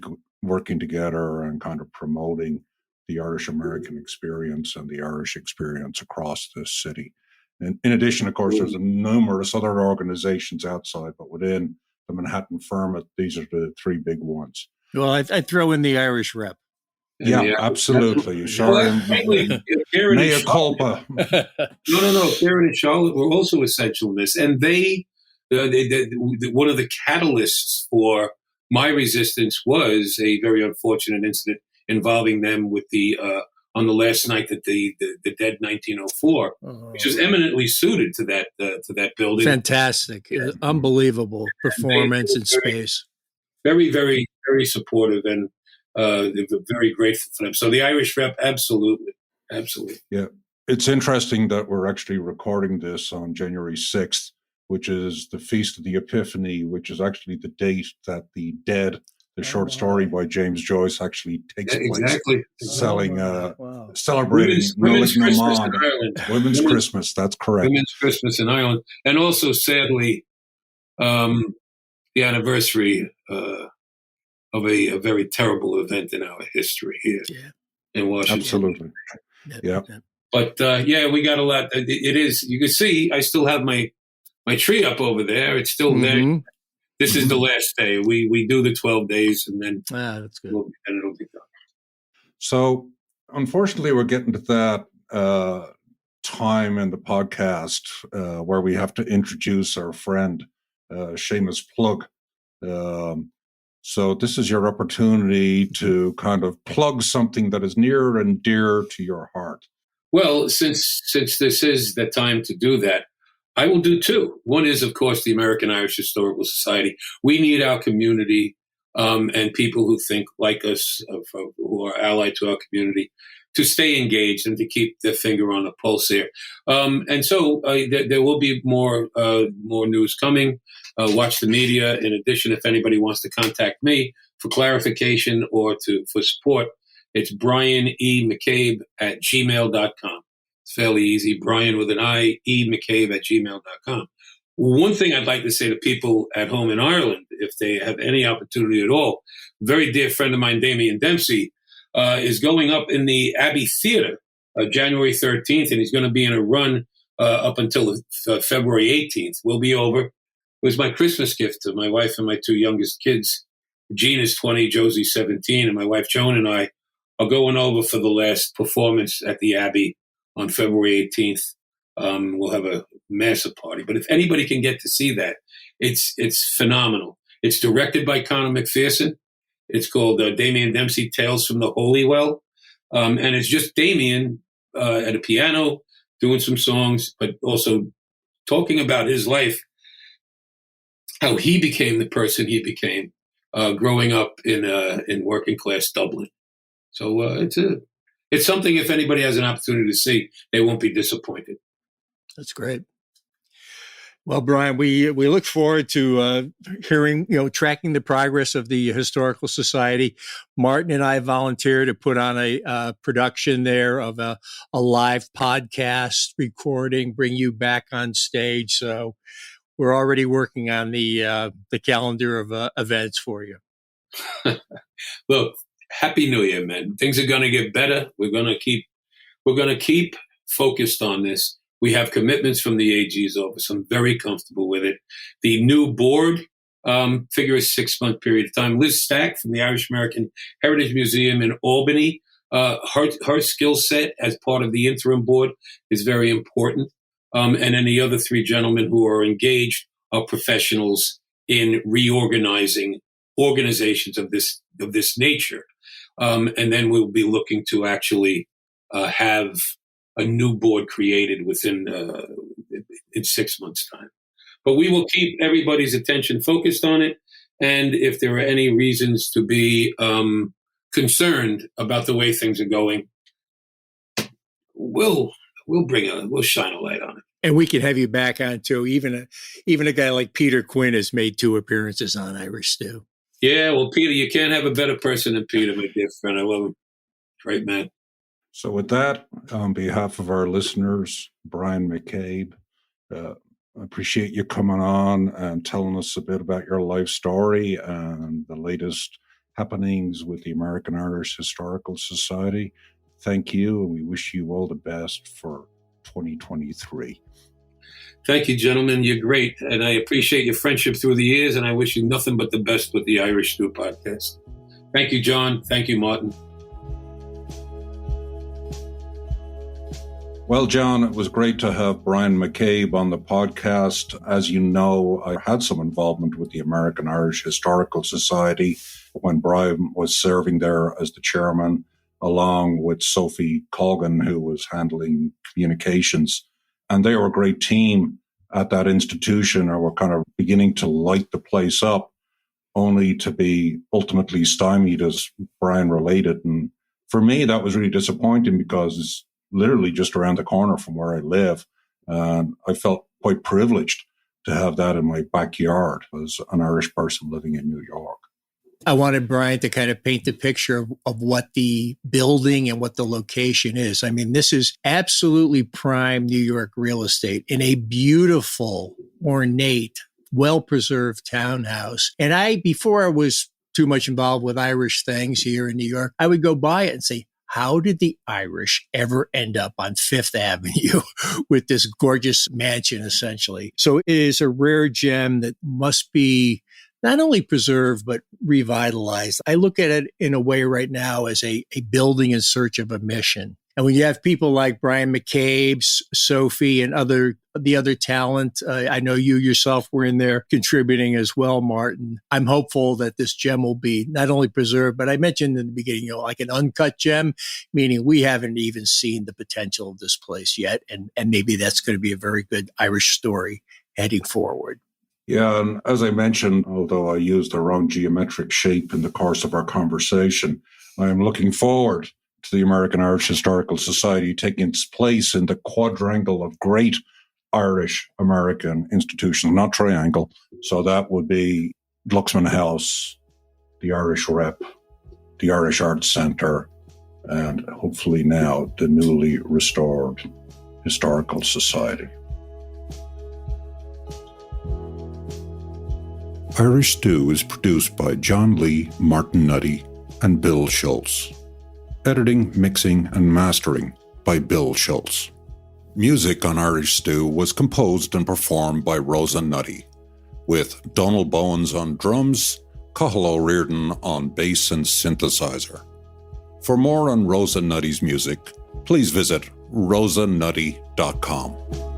together and kind of promoting the Irish American experience and the Irish experience across this city. And in addition, of course, there's numerous other organizations outside, but within the Manhattan firm, these are the three big ones. Well, I'd throw in the Irish rep. Yeah, absolutely. Sorry, mea culpa. No. Karen and Charlotte were also essential in this, and they one of the catalysts for my resistance was a very unfortunate incident involving them with the on the last night that the dead 1904, which was eminently suited to that building. Fantastic, unbelievable performance in space. Very, very, very supportive, and very grateful for them. So the Irish rep, absolutely. Yeah, it's interesting that we're actually recording this on January 6th, which is the Feast of the Epiphany, which is actually the date that the Dead, the short story by James Joyce, actually takes place. Exactly. Celebrating Women's Christmas in Ireland. Women's Christmas, that's correct. Women's Christmas in Ireland. And also, sadly, the anniversary of a very terrible event in our history here in Washington. Absolutely. Yeah. But we got a lot. It is, you can see, I still have my tree up over there. It's still there. This is the last day. We do the 12 days, and then that's good. And it'll be done. So, unfortunately, we're getting to that time in the podcast where we have to introduce our friend, Seamus Plug. So this is your opportunity to kind of plug something that is near and dear to your heart. Well, since this is the time to do that, I will do two. One is, of course, the American Irish Historical Society. We need our community and people who think like us, who are allied to our community, to stay engaged and to keep their finger on the pulse here. And so there will be more news coming. Watch the media. In addition, if anybody wants to contact me for clarification or for support, it's Brian E. McCabe at gmail.com. It's fairly easy. Brian with an I, E. McCabe at gmail.com. One thing I'd like to say to people at home in Ireland, if they have any opportunity at all, a very dear friend of mine, Damien Dempsey, is going up in the Abbey Theatre January 13th, and he's going to be in a run up until February 18th. We'll be over. It was my Christmas gift to my wife and my two youngest kids. Jean is 20, Josie's 17, and my wife Joan and I are going over for the last performance at the Abbey on February 18th. We'll have a massive party. But if anybody can get to see that, it's phenomenal. It's directed by Conor McPherson. It's called Damien Dempsey Tales from the Holy Well. And it's just Damien at a piano doing some songs, but also talking about his life, how he became the person he became growing up in working class Dublin. So it's something, if anybody has an opportunity to see, they won't be disappointed. That's great. Well, Brian, we look forward to hearing, tracking the progress of the Historical Society. Martin and I volunteer to put on a production there of a live podcast recording, bring you back on stage. So we're already working on the calendar of events for you. Look, Happy New Year, man. Things are going to get better. We're going to keep focused on this. We have commitments from the AG's office. I'm very comfortable with it. The new board, figure a 6-month period of time. Liz Stack from the Irish American Heritage Museum in Albany, her skill set as part of the interim board is very important. And then the other 3 gentlemen who are engaged are professionals in reorganizing organizations of this nature. And then we'll be looking to actually have a new board created within in 6 months' time. But we will keep everybody's attention focused on it. And if there are any reasons to be concerned about the way things are going, we'll shine a light on it. And we can have you back on too. Even a guy like Peter Quinn has made 2 appearances on Irish Stew. Yeah, well, Peter, you can't have a better person than Peter, my dear friend. I love him. Great man. So with that, on behalf of our listeners, Brian McCabe, I appreciate you coming on and telling us a bit about your life story and the latest happenings with the American Irish Historical Society. Thank you, and we wish you all the best for 2023. Thank you, gentlemen. You're great, and I appreciate your friendship through the years, and I wish you nothing but the best with the Irish Stew podcast. Thank you, John. Thank you, Martin. Well, John, it was great to have Brian McCabe on the podcast. As you know, I had some involvement with the American Irish Historical Society when Brian was serving there as the chairman, along with Sophie Colgan, who was handling communications. And they were a great team at that institution, and were kind of beginning to light the place up, only to be ultimately stymied, as Brian related. And for me, that was really disappointing because it's literally just around the corner from where I live. And I felt quite privileged to have that in my backyard as an Irish person living in New York. I wanted Brian to kind of paint the picture of what the building and what the location is. I mean, this is absolutely prime New York real estate in a beautiful, ornate, well-preserved townhouse. And before I was too much involved with Irish things here in New York, I would go by it and say, how did the Irish ever end up on Fifth Avenue with this gorgeous mansion, essentially? So it is a rare gem that must be not only preserved, but revitalized. I look at it in a way right now as a building in search of a mission. And when you have people like Brian McCabe, Sophie, and the other talent, I know you yourself were in there contributing as well, Martin. I'm hopeful that this gem will be not only preserved, but I mentioned in the beginning, like an uncut gem, meaning we haven't even seen the potential of this place yet. And maybe that's going to be a very good Irish story heading forward. Yeah, and as I mentioned, although I used the wrong geometric shape in the course of our conversation, I am looking forward to the American Irish Historical Society taking its place in the quadrangle of great Irish American institutions, not triangle. So that would be Glucksman House, the Irish Rep, the Irish Arts Centre, and hopefully now the newly restored Historical Society. Irish Stew is produced by John Lee, Martin Nutty, and Bill Schultz. Editing, mixing, and mastering by Bill Schultz. Music on Irish Stew was composed and performed by Rosa Nutty, with Donald Bowens on drums, Cathal O'Riordan on bass and synthesizer. For more on Rosa Nutty's music, please visit rosanutty.com.